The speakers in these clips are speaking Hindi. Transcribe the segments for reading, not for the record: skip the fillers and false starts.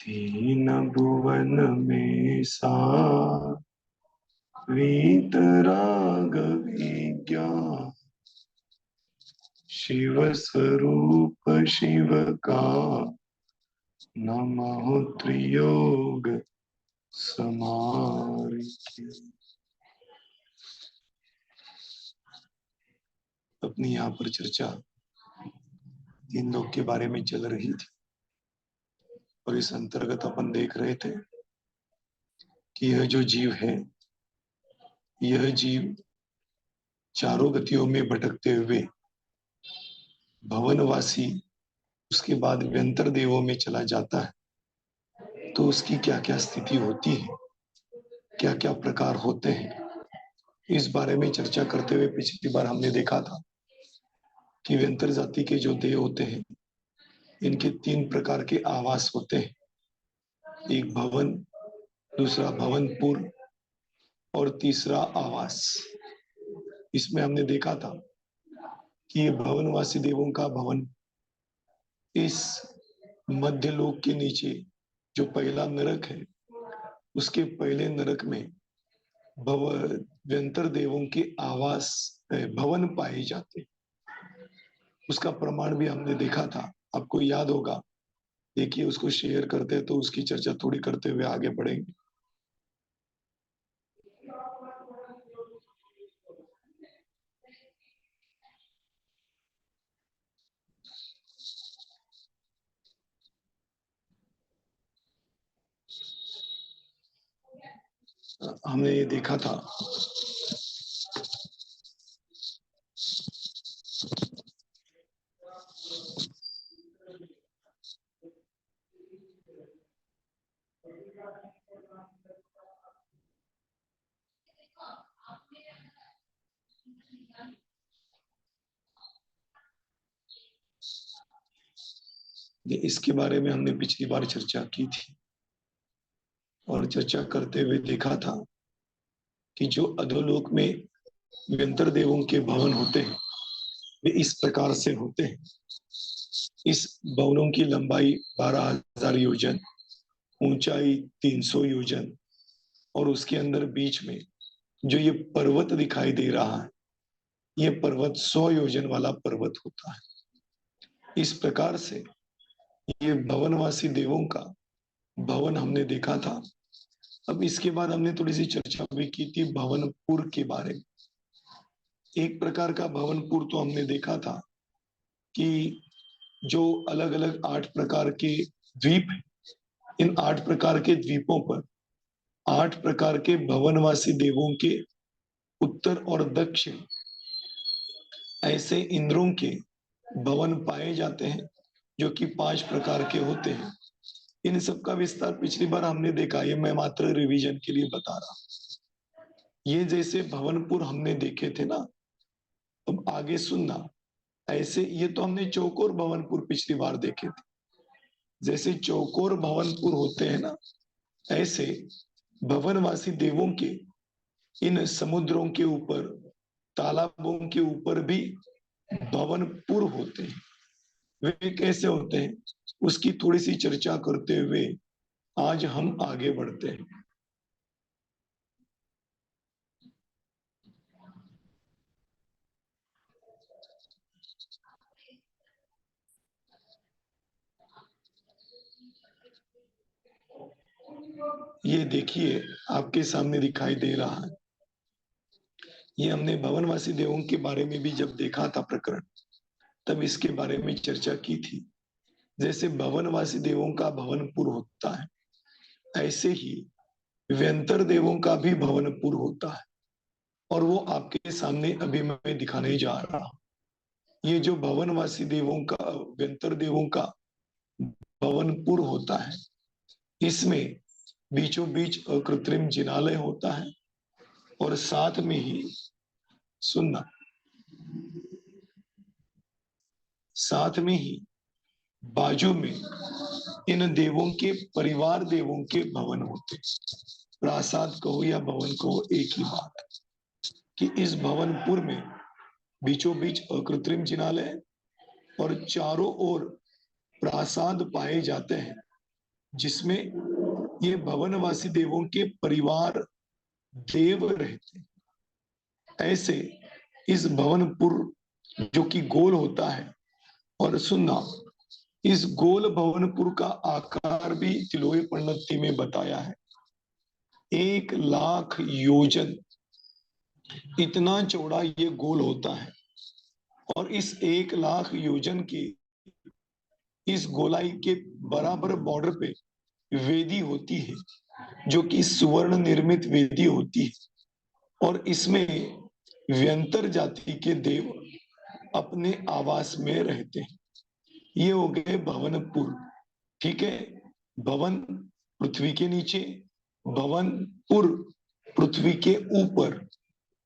तीन भुवन में सा वीतराग विज्ञान, शिव स्वरूप शिव का नमः त्रियोग समार्य। अपनी यहाँ पर चर्चा तीन लोग के बारे में चल रही थी और इस अंतर्गत अपन देख रहे थे कि यह जो जीव है, यह जीव चारों गतियों में भटकते हुए भवनवासी, उसके बाद व्यंतर देवों में चला जाता है, तो उसकी क्या क्या स्थिति होती है, क्या क्या प्रकार होते हैं, इस बारे में चर्चा करते हुए पिछली बार हमने देखा था कि व्यंतर जाति के जो देव होते हैं, इनके तीन प्रकार के आवास होते हैं। एक भवन, दूसरा भवनपुर और तीसरा आवास। इसमें हमने देखा था कि ये भवनवासी देवों का भवन इस मध्य लोक के नीचे जो पहला नरक है, उसके पहले नरक में व्यंतर देवों के आवास भवन पाए जाते। उसका प्रमाण भी हमने देखा था, आपको याद होगा। देखिए, उसको शेयर करते हैं तो उसकी चर्चा थोड़ी करते हुए आगे बढ़ेंगे। हमने ये देखा था इसके बारे में हमने पिछली बार चर्चा की थी और चर्चा करते हुए देखा था कि जो अधोलोक में व्यंतर देवों के भवन होते हैं, वे इस प्रकार से होते हैं। इस भवनों की लंबाई 12,000 योजन, ऊंचाई 300 योजन और उसके अंदर बीच में जो ये पर्वत दिखाई दे रहा है, ये पर्वत 100 योजन वाला पर्वत होता है। इस प्रकार से ये भवनवासी देवों का भवन हमने देखा था। अब इसके बाद हमने थोड़ी सी चर्चा भी की थी भवनपुर के बारे में। एक प्रकार का भवनपुर तो हमने देखा था कि जो अलग अलग 8 प्रकार के द्वीप हैं, इन 8 प्रकार के द्वीपों पर 8 प्रकार के भवनवासी देवों के उत्तर और दक्षिण ऐसे इंद्रों के भवन पाए जाते हैं, जो कि 5 प्रकार के होते हैं। इन सब का विस्तार पिछली बार हमने देखा, ये मैं मात्र रिवीजन के लिए बता रहा। ये जैसे भवनपुर हमने देखे थे ना, अब आगे सुनना। ऐसे ये तो हमने चौकोर भवनपुर पिछली बार देखे थे। जैसे चौकोर भवनपुर होते हैं ना, ऐसे भवनवासी देवों के इन समुद्रों के ऊपर, तालाबों के ऊपर भी भवनपुर होते हैं। वे कैसे होते हैं, उसकी थोड़ी सी चर्चा करते हुए आज हम आगे बढ़ते हैं। ये देखिए, आपके सामने दिखाई दे रहा है। ये हमने भवनवासी देवों के बारे में भी जब देखा था प्रकरण, तब इसके बारे में चर्चा की थी। जैसे भवनवासी देवों का भवनपुर होता है, ऐसे ही व्यंतर देवों का भी भवनपुर होता है, और वो आपके सामने अभी मैं दिखाने जा रहा हूं। ये जो भवनवासी देवों का, व्यंतर देवों का भवनपुर होता है, इसमें बीचों बीच अकृत्रिम जिनालय होता है और साथ में ही सुनना, साथ में ही बाजू में इन देवों के परिवार देवों के भवन होते। प्रासाद कहो या भवन कहो, एक ही बात है कि इस भवनपुर में बीचों बीच अकृत्रिम जिनालय और चारों ओर प्रासाद पाए जाते हैं, जिसमें ये भवनवासी देवों के परिवार देव रहते हैं। ऐसे इस भवनपुर जो कि गोल होता है, और सुनना, इस गोल भवनपुर का आकार भी तिलोय पन्नति में बताया है। 1,00,000 योजन इतना चौड़ा ये गोल होता है, और इस 1,00,000 योजन की इस गोलाई के बराबर बॉर्डर पे वेदी होती है, जो कि स्वर्ण निर्मित वेदी होती है, और इसमें व्यंतर जाति के देव अपने आवास में रहते हैं। ये हो गए भवनपुर। ठीक है, भवन पृथ्वी के नीचे, भवनपुर पृथ्वी के ऊपर।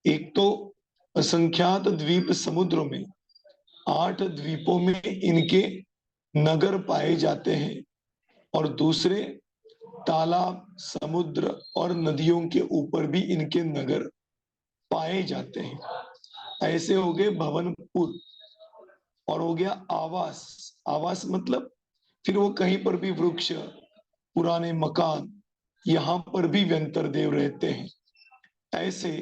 एक तो असंख्यात द्वीप समुद्र में, 8 द्वीपों में इनके नगर पाए जाते हैं, और दूसरे तालाब, समुद्र और नदियों के ऊपर भी इनके नगर पाए जाते हैं। ऐसे हो गए भवनपुर। और हो गया आवास। आवास मतलब फिर वो कहीं पर भी वृक्ष, पुराने मकान, यहां पर भी व्यंतर देव रहते हैं। ऐसे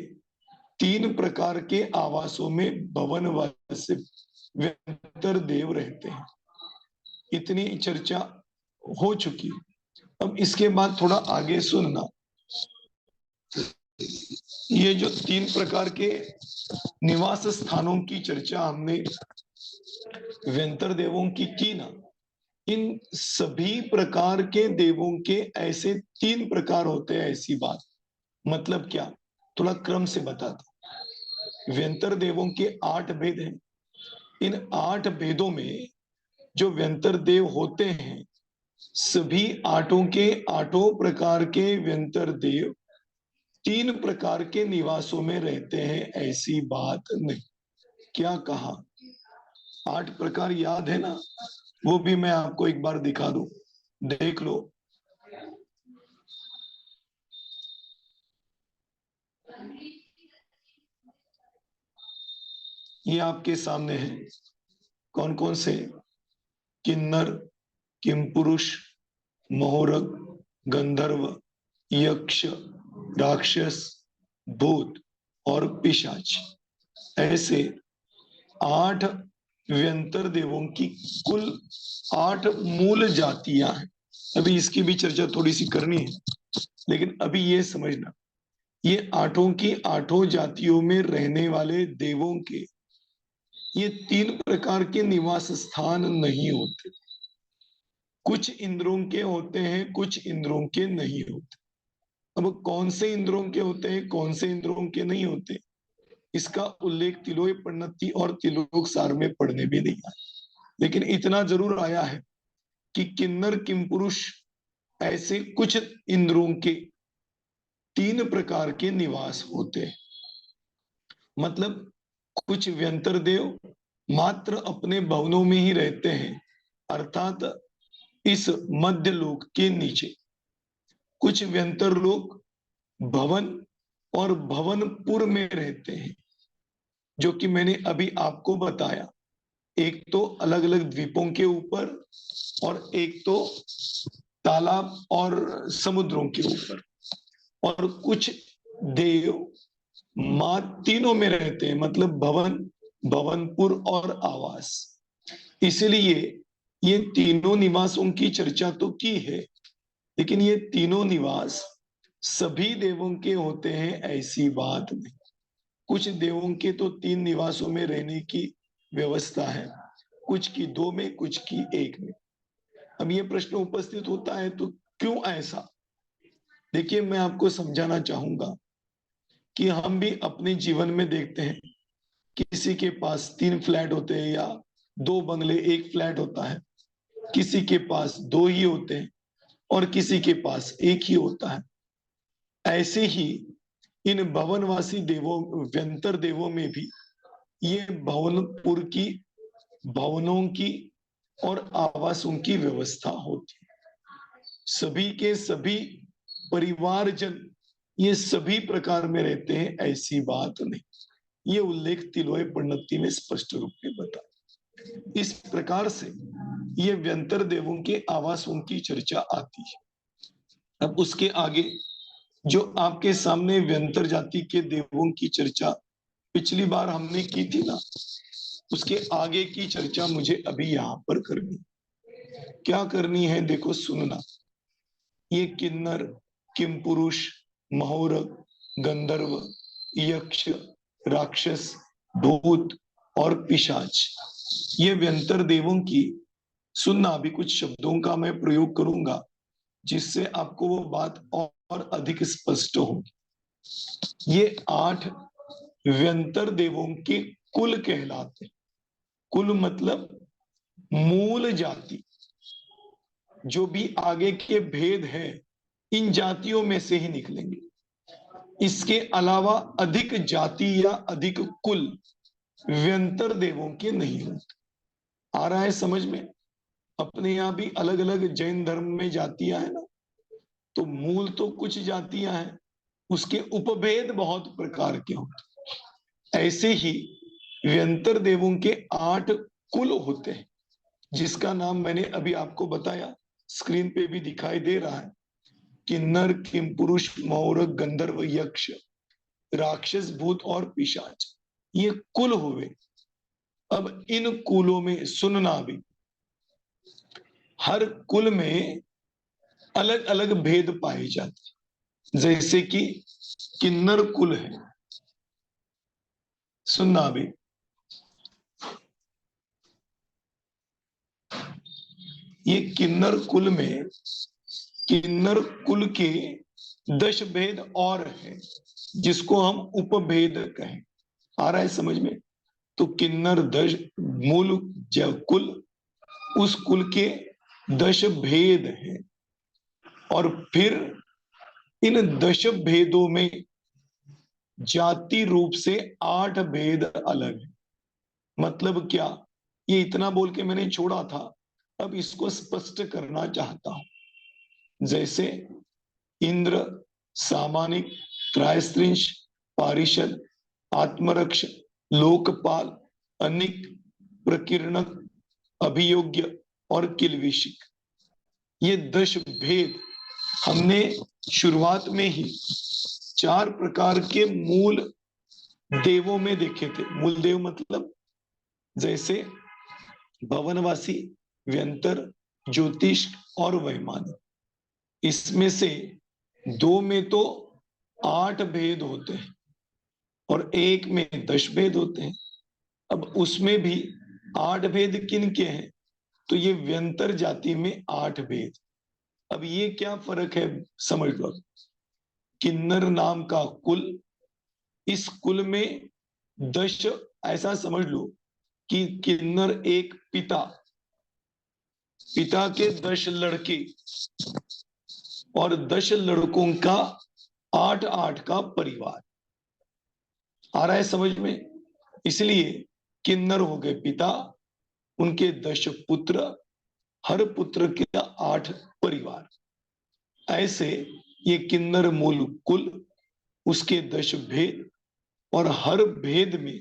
3 प्रकार के आवासों में भवनवासी व्यंतर देव रहते हैं। इतनी चर्चा हो चुकी। अब इसके बाद थोड़ा आगे सुनना। ये जो 3 प्रकार के निवास स्थानों की चर्चा हमने व्यंतर देवों की ना, इन सभी प्रकार के देवों के ऐसे 3 प्रकार होते हैं। ऐसी बात मतलब क्या, थोड़ा क्रम से बताता। व्यंतर देवों के 8 भेद हैं। इन 8 भेदों में जो व्यंतर देव होते हैं, सभी 8 के 8 प्रकार के व्यंतर देव 3 प्रकार के निवासों में रहते हैं। ऐसी बात नहीं। क्या कहा? 8 प्रकार याद है ना? वो भी मैं आपको एक बार दिखा दूं, देख लो। ये आपके सामने है। कौन कौन से? किन्नर, किमपुरुष, महोरग, गंधर्व, यक्ष, राक्षस, भूत और पिशाच। ऐसे 8 व्यंतर देवों की कुल 8 मूल जातियां हैं। अभी इसकी भी चर्चा थोड़ी सी करनी है, लेकिन अभी ये समझना, ये 8 की 8 जातियों में रहने वाले देवों के ये 3 प्रकार के निवास स्थान नहीं होते। कुछ इंद्रों के होते हैं, कुछ इंद्रों के नहीं होते। अब कौन से इंद्रों के होते हैं, कौन से इंद्रों के नहीं होते, इसका उल्लेख तिलोय पन्नति और तिलोक सार में पढ़ने भी नहीं आया। लेकिन इतना जरूर आया है कि किन्नर, किमपुरुष ऐसे कुछ इंद्रों के 3 प्रकार के निवास होते हैं। मतलब कुछ व्यंतर देव मात्र अपने भवनों में ही रहते हैं, अर्थात इस मध्य लोक के नीचे। कुछ व्यंतर लोग भवन और भवनपुर में रहते हैं, जो कि मैंने अभी आपको बताया। एक तो अलग अलग द्वीपों के ऊपर, और एक तो तालाब और समुद्रों के ऊपर। और कुछ देव तीनों में रहते हैं, मतलब भवन, भवनपुर और आवास। इसलिए ये तीनों निवासों की चर्चा तो की है, लेकिन ये तीनों निवास सभी देवों के होते हैं ऐसी बात नहीं। कुछ देवों के तो 3 निवासों में रहने की व्यवस्था है, कुछ की 2 में, कुछ की 1 में। अब ये प्रश्न उपस्थित होता है, तो क्यों ऐसा? देखिए, मैं आपको समझाना चाहूंगा कि हम भी अपने जीवन में देखते हैं, किसी के पास 3 फ्लैट होते हैं, या 2 बंगले 1 फ्लैट होता है। किसी के पास 2 ही होते हैं, और किसी के पास 1 ही होता है। ऐसे ही इन भवनवासी देवों, व्यंतर देवों में भी ये भवनपुर की, भवनों की और आवासों की व्यवस्था होती है। सभी के सभी परिवारजन ये सभी प्रकार में रहते हैं, ऐसी बात नहीं। ये उल्लेख तिलोय प्रणति में स्पष्ट रूप में बता। इस प्रकार से ये व्यंतर देवों के आवासों की चर्चा आती है। अब उसके आगे जो आपके सामने व्यंतर जाति के देवों की चर्चा पिछली बार हमने की थी ना, उसके आगे की चर्चा मुझे अभी यहां पर करनी। क्या करनी है देखो, सुनना। ये किन्नर, किमपुरुष, महोरग, गंधर्व, यक्ष, राक्षस, भूत और पिशाच, ये व्यंतर देवों की सुनना। अभी कुछ शब्दों का मैं प्रयोग करूंगा जिससे आपको वो बात और अधिक स्पष्ट होगी। ये 8 व्यंतर देवों के कुल कहलाते हैं। कुल मतलब मूल जाति। जो भी आगे के भेद है इन जातियों में से ही निकलेंगे। इसके अलावा अधिक जाति या अधिक कुल व्यंतर देवों के नहीं होते। आ रहा है समझ में? अपने यहाँ भी अलग अलग जैन धर्म में जातियां है ना, तो मूल तो कुछ जातियां हैं, उसके उपभेद बहुत प्रकार के होते। ऐसे ही व्यंतर देवों के 8 कुल होते हैं, जिसका नाम मैंने अभी आपको बताया, स्क्रीन पे भी दिखाई दे रहा है। किन्नर, किमपुरुष, मौरग, गंधर्व, यक्ष, राक्षस, भूत और पिशाच, ये कुल हुए। अब इन कुलों में सुनना भी, हर कुल में अलग अलग भेद पाए जाते। जैसे कि किन्नर कुल है, सुनना भी, ये किन्नर कुल में किन्नर कुल के 10 भेद और है, जिसको हम उपभेद कहें। आ रहा है समझ में? तो किन्नर 10 मूल कुल, उस कुल के 10 भेद हैं। और फिर इन 10 भेदों में जाति रूप से 8 भेद अलग है। मतलब क्या? ये इतना बोल के मैंने छोड़ा था, अब इसको स्पष्ट करना चाहता हूं। जैसे इंद्र, सामानिक, त्रायस्त्रिंश, पारिषद, आत्मरक्ष, लोकपाल, अनिक, प्रकीर्णक, अभियोग्य और किलविशिक, ये 10 भेद हमने शुरुआत में ही 4 प्रकार के मूल देवों में देखे थे। मूल देव मतलब जैसे भवनवासी, व्यंतर, ज्योतिष और वैमानिक। इसमें से 2 में तो 8 भेद होते हैं और 1 में 10 भेद होते हैं। अब उसमें भी 8 भेद किन के हैं? तो ये व्यंतर जाति में 8 भेद। अब ये क्या फर्क है समझ लो। किन्नर नाम का कुल, इस कुल में 10, ऐसा समझ लो कि किन्नर एक पिता, पिता के 10 लड़के और 10 लड़कों का 8-8 का परिवार। आ रहा है समझ में? इसलिए किन्नर हो गए पिता, उनके 10 पुत्र, हर पुत्र के 8 परिवार। ऐसे ये किन्नर मूल कुल, उसके 10 भेद और हर भेद में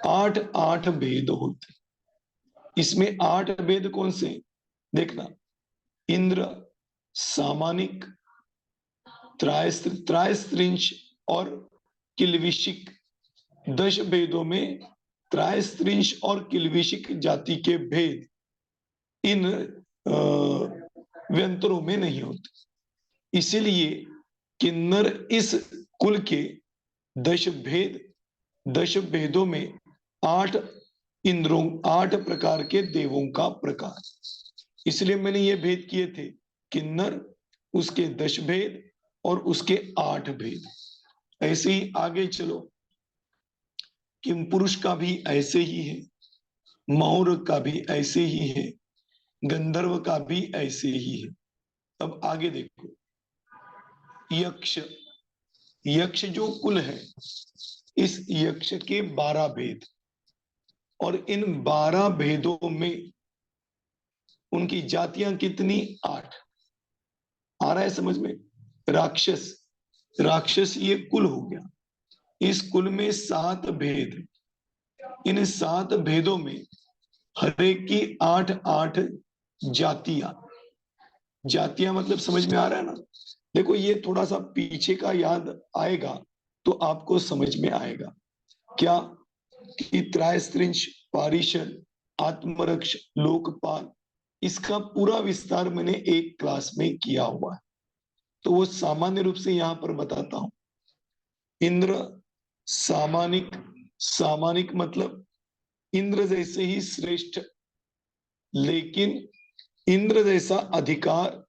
8-8 भेद होते। इसमें 8 भेद कौन से? देखना, इंद्र, सामानिक, त्रायस्त्रिंश और किलविशिक। 10 भेदों में त्रायस्त्रिंश और किलविशिक जाति के भेद इन व्यंतरों में नहीं होते। इसीलिए किन्नर इस कुल के 10 भेद, 10 भेदों में 8 इंद्रों, 8 प्रकार के देवों का प्रकार। इसलिए मैंने ये भेद किए थे, किन्नर, उसके 10 भेद और उसके 8 भेद। ऐसे ही आगे चलो, किमपुरुष का भी ऐसे ही है, मौर का भी ऐसे ही है, गंधर्व का भी ऐसे ही है। अब आगे देखो, यक्ष, यक्ष जो कुल है, इस यक्ष के 12 भेद और इन 12 भेदों में उनकी जातियां कितनी? 8। आ रहा है समझ में? राक्षस, राक्षस ये कुल हो गया, इस कुल में 7 भेद, इन 7 भेदों में हर एक की 8-8 जातियां। जातियां मतलब समझ में आ रहा है ना? देखो ये थोड़ा सा पीछे का याद आएगा तो आपको समझ में आएगा क्या, कि त्रायस्त्रिंश, पारिषद, आत्मरक्ष, लोकपाल, इसका पूरा विस्तार मैंने एक क्लास में किया हुआ है, तो वो सामान्य रूप से यहां पर बताता हूं। इंद्र सामानिक, सामानिक मतलब इंद्र जैसे ही श्रेष्ठ, लेकिन इंद्र जैसा अधिकार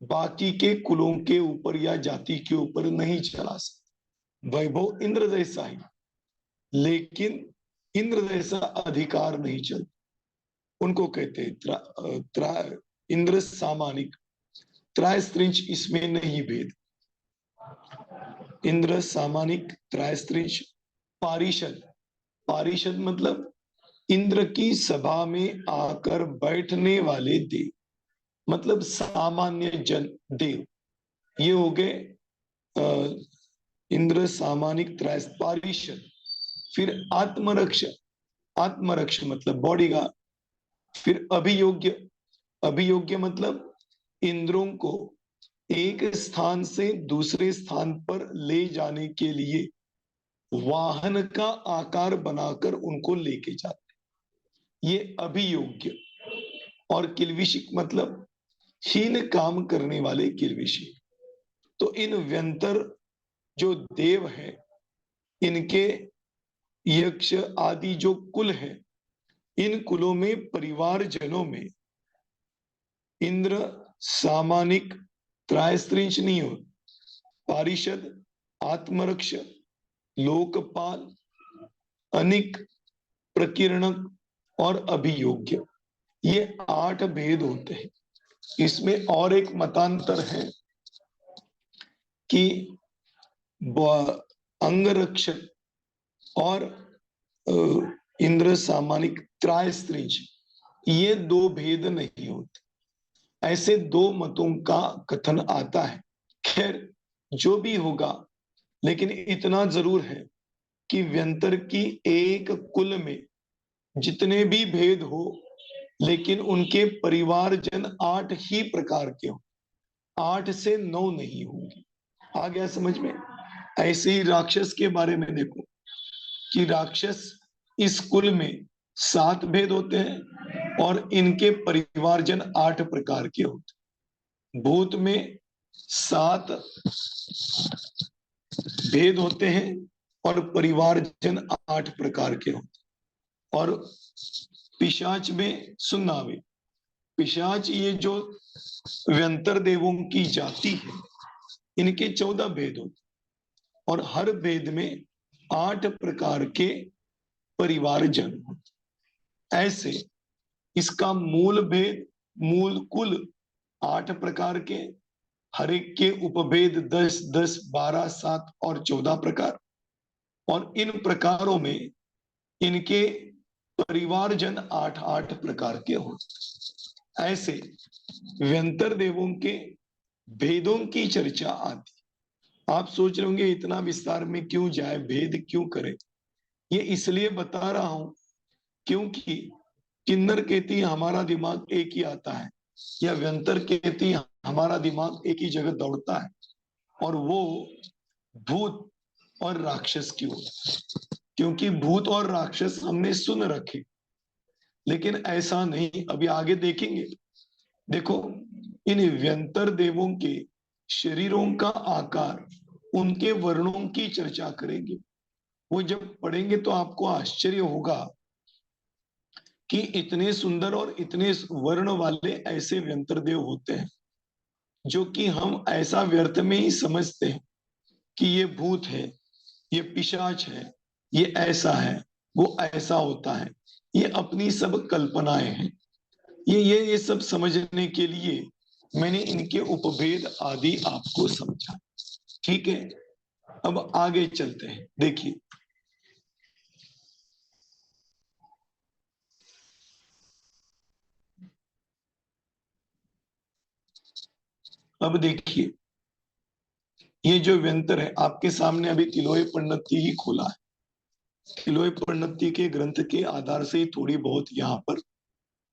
बाकी के कुलों के ऊपर या जाति के ऊपर नहीं चला सकता। वैभव इंद्र जैसा ही, लेकिन इंद्र जैसा अधिकार नहीं चलता। उनको कहते हैं इंद्र सामानिक। त्रायस्त्रिंश इसमें नहीं भेद। इंद्र सामानिक, त्रायस्त्रिंश, पारिषद, पारिषद मतलब इंद्र की सभा में आकर बैठने वाले देव, मतलब सामान्य जन देव। ये हो गए इंद्र सामानिक, त्रैस, पारिषद। फिर आत्मरक्ष, आत्मरक्ष मतलब बॉडीगार्ड। फिर अभियोग्य, अभियोग्य मतलब इंद्रों को एक स्थान से दूसरे स्थान पर ले जाने के लिए वाहन का आकार बनाकर उनको लेके जाते, ये अभियोग्य। और किल्विशिक मतलब हीन काम करने वाले किल्विशिक। तो इन व्यंतर जो देव है, इनके यक्ष आदि जो कुल है, इन कुलों में परिवार जनों में इंद्र सामानिक, त्रायस्त्रिंश नहीं हो, पारिषद, आत्मरक्ष, लोकपाल, अनिक, प्रकीर्णक और अभियोग्य, ये 8 भेद होते हैं। इसमें और एक मतांतर है कि अंगरक्षक और इंद्र सामानिक, त्रायस्त्रिंश, ये 2 भेद नहीं होते। ऐसे 2 मतों का कथन आता है। खैर जो भी होगा, लेकिन इतना जरूर है कि व्यंतर की एक कुल में जितने भी भेद हो, लेकिन उनके परिवारजन 8 ही प्रकार के हो, 8 से 9 नहीं होंगे। आ गया समझ में? ऐसे ही राक्षस के बारे में देखो कि राक्षस इस कुल में 7 भेद होते हैं और इनके परिवारजन 8 प्रकार के होते। भूत में 7 भेद होते हैं और परिवारजन 8 प्रकार के होते। और पिशाच में सुन्नावे, पिशाच ये जो व्यंतर देवों की जाति है, इनके 14 भेद होते और हर भेद में 8 प्रकार के परिवारजन होते। ऐसे इसका मूल भेद, मूल कुल 8 प्रकार के, हर एक के उपभेद 10, 10, 12, 7 और 14 प्रकार। और इन प्रकारों में इनके परिवारजन 8-8 प्रकार के होते। ऐसे व्यंतर देवों के भेदों की चर्चा आती। आप सोच रहे होंगे इतना विस्तार में क्यों जाए, भेद क्यों करे? ये इसलिए बता रहा हूं क्योंकि किन्नर कहती हमारा दिमाग एक ही आता है, या व्यंतर कहती हमारा दिमाग एक ही जगह दौड़ता है, और वो भूत और राक्षस की ओर। क्योंकि भूत और राक्षस हमने सुन रखे, लेकिन ऐसा नहीं, अभी आगे देखेंगे। देखो इन व्यंतर देवों के शरीरों का आकार, उनके वर्णों की चर्चा करेंगे। वो जब पढ़ेंगे तो आपको आश्चर्य होगा कि इतने सुंदर और इतने वर्ण वाले ऐसे व्यंतर देव होते हैं, जो कि हम ऐसा व्यर्थ में ही समझते हैं कि ये भूत है, ये पिशाच है, ये ऐसा है, वो ऐसा होता है। ये अपनी सब कल्पनाएं हैं। ये सब समझने के लिए मैंने इनके उपभेद आदि आपको समझा। ठीक है, अब आगे चलते हैं। देखिए अब देखिए ये जो व्यंतर है आपके सामने अभी तिलोय प्रणति ही खोला है। तिलोय प्रणति के ग्रंथ के आधार से ही थोड़ी बहुत यहाँ पर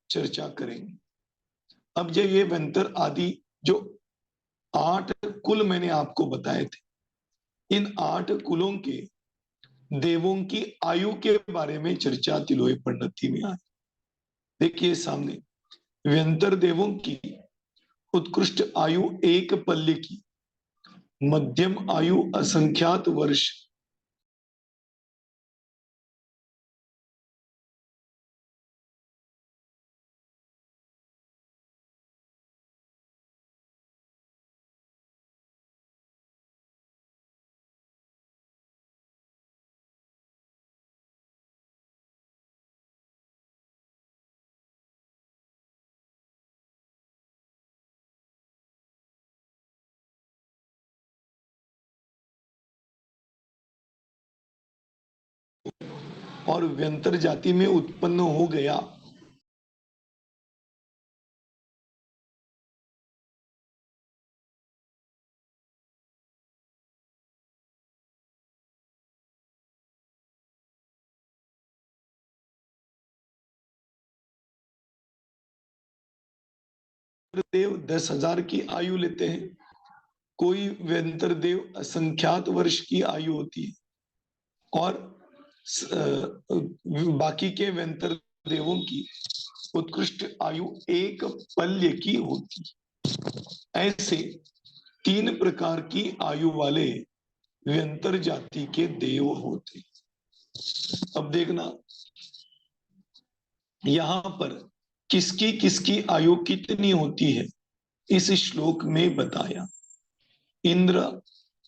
चर्चा करेंगे। अब जब ये व्यंतर आदि जो 8 कुल मैंने आपको बताए थे, इन 8 कुलों के देवों की आयु के बारे में चर्चा तिलोय प्रणति में आई। देखिए सामने, व्यंतर देवों की उत्कृष्ट आयु 1 पल्ले की, मध्यम आयु असंख्यात वर्ष, और व्यंतर जाति में उत्पन्न हो गया। देव 10,000 की आयु लेते हैं, कोई व्यंतर देव असंख्यात वर्ष की आयु होती है, और बाकी के व्यंतर देवों की उत्कृष्ट आयु 1 पल्य की होती। ऐसे 3 प्रकार की आयु वाले व्यंतर जाति के देव होते। अब देखना यहां पर किसकी किसकी आयु कितनी होती है इस श्लोक में बताया। इंद्र,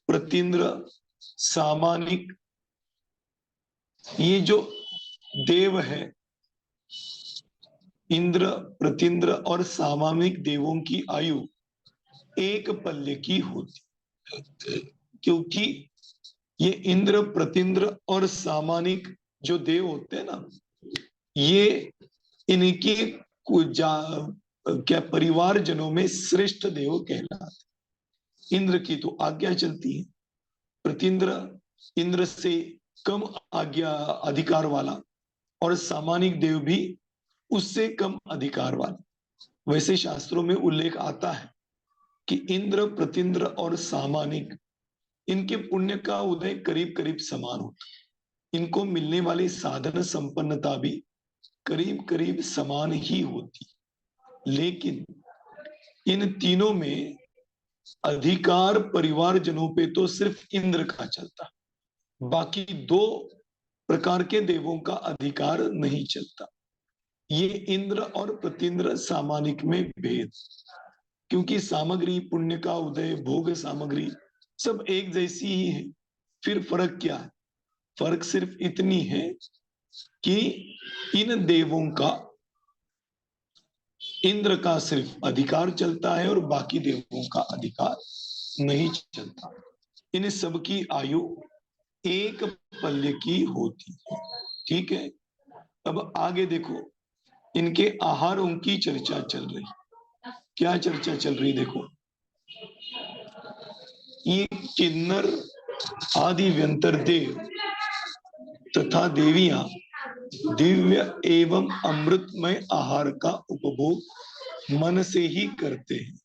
प्रतींद्र, सामानिक, ये जो देव है, इंद्र, प्रतींद्र और सामानिक देवों की आयु 1 पल्ले की होती, क्योंकि ये इंद्र, प्रतींद्र और सामानिक जो देव होते हैं ना, ये इनके क्या परिवार जनों में श्रेष्ठ देव कहलाते। इंद्र की तो आज्ञा चलती है, प्रतींद्र इंद्र से कम आज्ञा अधिकार वाला, और सामानिक देव भी उससे कम अधिकार वाला। वैसे शास्त्रों में उल्लेख आता है कि इंद्र, प्रतींद्र और सामानिक, इनके पुण्य का उदय करीब करीब समान होता। इनको मिलने वाली साधन संपन्नता भी करीब करीब समान ही होती। लेकिन इन तीनों में अधिकार परिवार जनों पे तो सिर्फ इंद्र का चलता, बाकी 2 प्रकार के देवों का अधिकार नहीं चलता। ये इंद्र और प्रतींद्र सामानिक में भेद, क्योंकि सामग्री, पुण्य का उदय, भोग सामग्री सब एक जैसी ही है। फिर फर्क क्या है? फर्क सिर्फ इतनी है कि इन देवों का, इंद्र का सिर्फ अधिकार चलता है और बाकी देवों का अधिकार नहीं चलता। इन सब की आयु 1 पल्ले की होती है। ठीक है, अब आगे देखो, इनके आहारों की चर्चा चल रही। क्या चर्चा चल रही देखो, ये किन्नर आदि व्यंतर देव तथा देवियां दिव्य एवं अमृतमय आहार का उपभोग मन से ही करते हैं,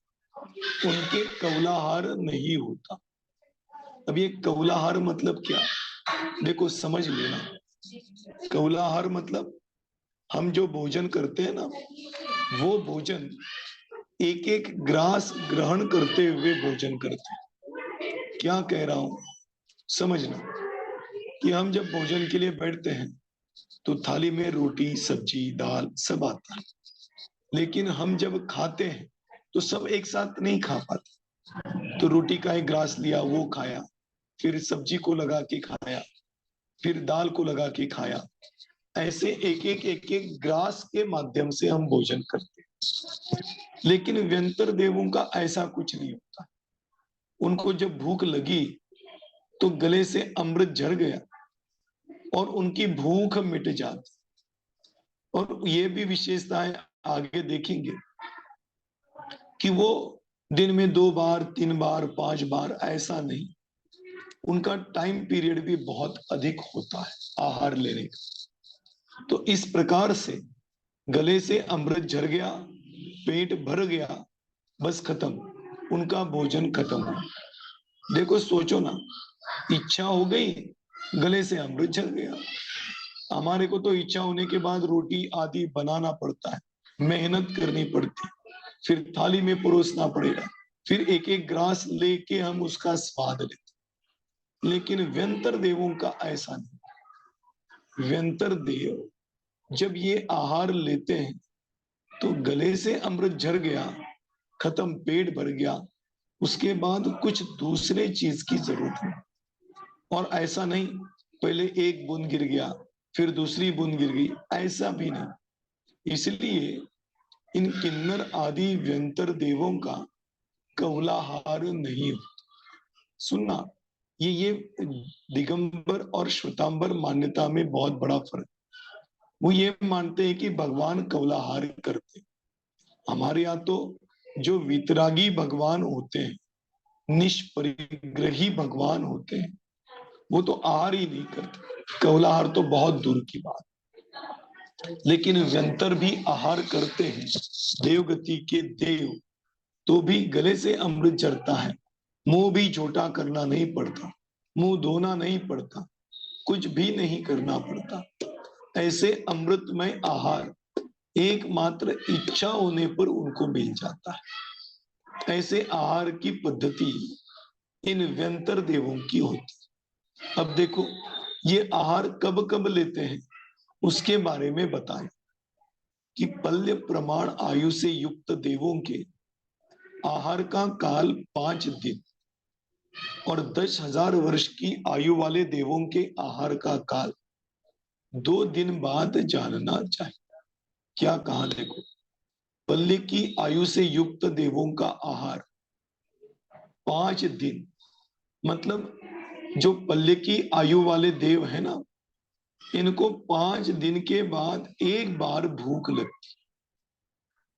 उनके कौलाहार नहीं होता। अब ये कौलाहार मतलब क्या, देखो समझ लेना। कौलाहार मतलब हम जो भोजन करते हैं ना, वो भोजन एक एक ग्रास ग्रहण करते हुए भोजन करते हैं। क्या कह रहा हूं समझना, कि हम जब भोजन के लिए बैठते हैं तो थाली में रोटी, सब्जी, दाल सब आता है, लेकिन हम जब खाते हैं तो सब एक साथ नहीं खा पाते। तो रोटी का एक ग्रास लिया, वो खाया, फिर सब्जी को लगा के खाया, फिर दाल को लगा के खाया, ऐसे एक एक ग्रास के माध्यम से हम भोजन करते हैं। लेकिन व्यंतर देवों का ऐसा कुछ नहीं होता। उनको जब भूख लगी तो गले से अमृत झड़ गया और उनकी भूख मिट जाती। और ये भी विशेषताएं आगे देखेंगे कि वो दिन में 2 बार, 3 बार, 5 बार, ऐसा नहीं। उनका टाइम पीरियड भी बहुत अधिक होता है आहार लेने का। तो इस प्रकार से गले से अमृत झर गया, पेट भर गया, बस खत्म, उनका भोजन खत्म हो। देखो सोचो ना, इच्छा हो गई, गले से अमृत झर गया। हमारे को तो इच्छा होने के बाद रोटी आदि बनाना पड़ता है, मेहनत करनी पड़ती, फिर थाली में परोसना पड़ेगा, फिर एक एक ग्रास लेके हम उसका स्वाद लेते। लेकिन व्यंतर देवों का ऐसा नहीं। व्यंतर देव जब ये आहार लेते हैं तो गले से अमृत झर गया, खत्म, पेट भर गया, उसके बाद कुछ दूसरे चीज की जरूरत नहीं। और ऐसा नहीं पहले एक बूंद गिर गया, फिर दूसरी बूंद गिर गई, ऐसा भी नहीं। इसलिए इन किन्नर आदि व्यंतर देवों का कौलाहार नहीं हो। सुनना, ये दिगंबर और श्वेतांबर मान्यता में बहुत बड़ा फर्क। वो ये मानते हैं कि भगवान कौलाहार करते। हमारे यहाँ तो जो वितरागी भगवान होते हैं, निष्परिग्रही भगवान होते हैं, वो तो आहार ही नहीं करते। कौलाहार तो बहुत दूर की बात। लेकिन व्यंतर भी आहार करते हैं, देवगति के देव, तो भी गले से अमृत झरता है। मुंह भी छोटा करना नहीं पड़ता, मुंह धोना नहीं पड़ता, कुछ भी नहीं करना पड़ता। ऐसे अमृतमय आहार एकमात्र इच्छा होने पर उनको मिल जाता है। ऐसे आहार की पद्धति इन व्यंतर देवों की होती। अब देखो, ये आहार कब कब लेते हैं उसके बारे में बताएं कि पल्य प्रमाण आयु से युक्त देवों के आहार का काल 5 दिन और 10,000 वर्ष की आयु वाले देवों के आहार का काल 2 दिन बाद जानना चाहिए। क्या कहा, देखो, पल्य की आयु से युक्त देवों का आहार 5 दिन, मतलब जो पल्य की आयु वाले देव है ना, इनको 5 दिन के बाद एक बार भूख लगती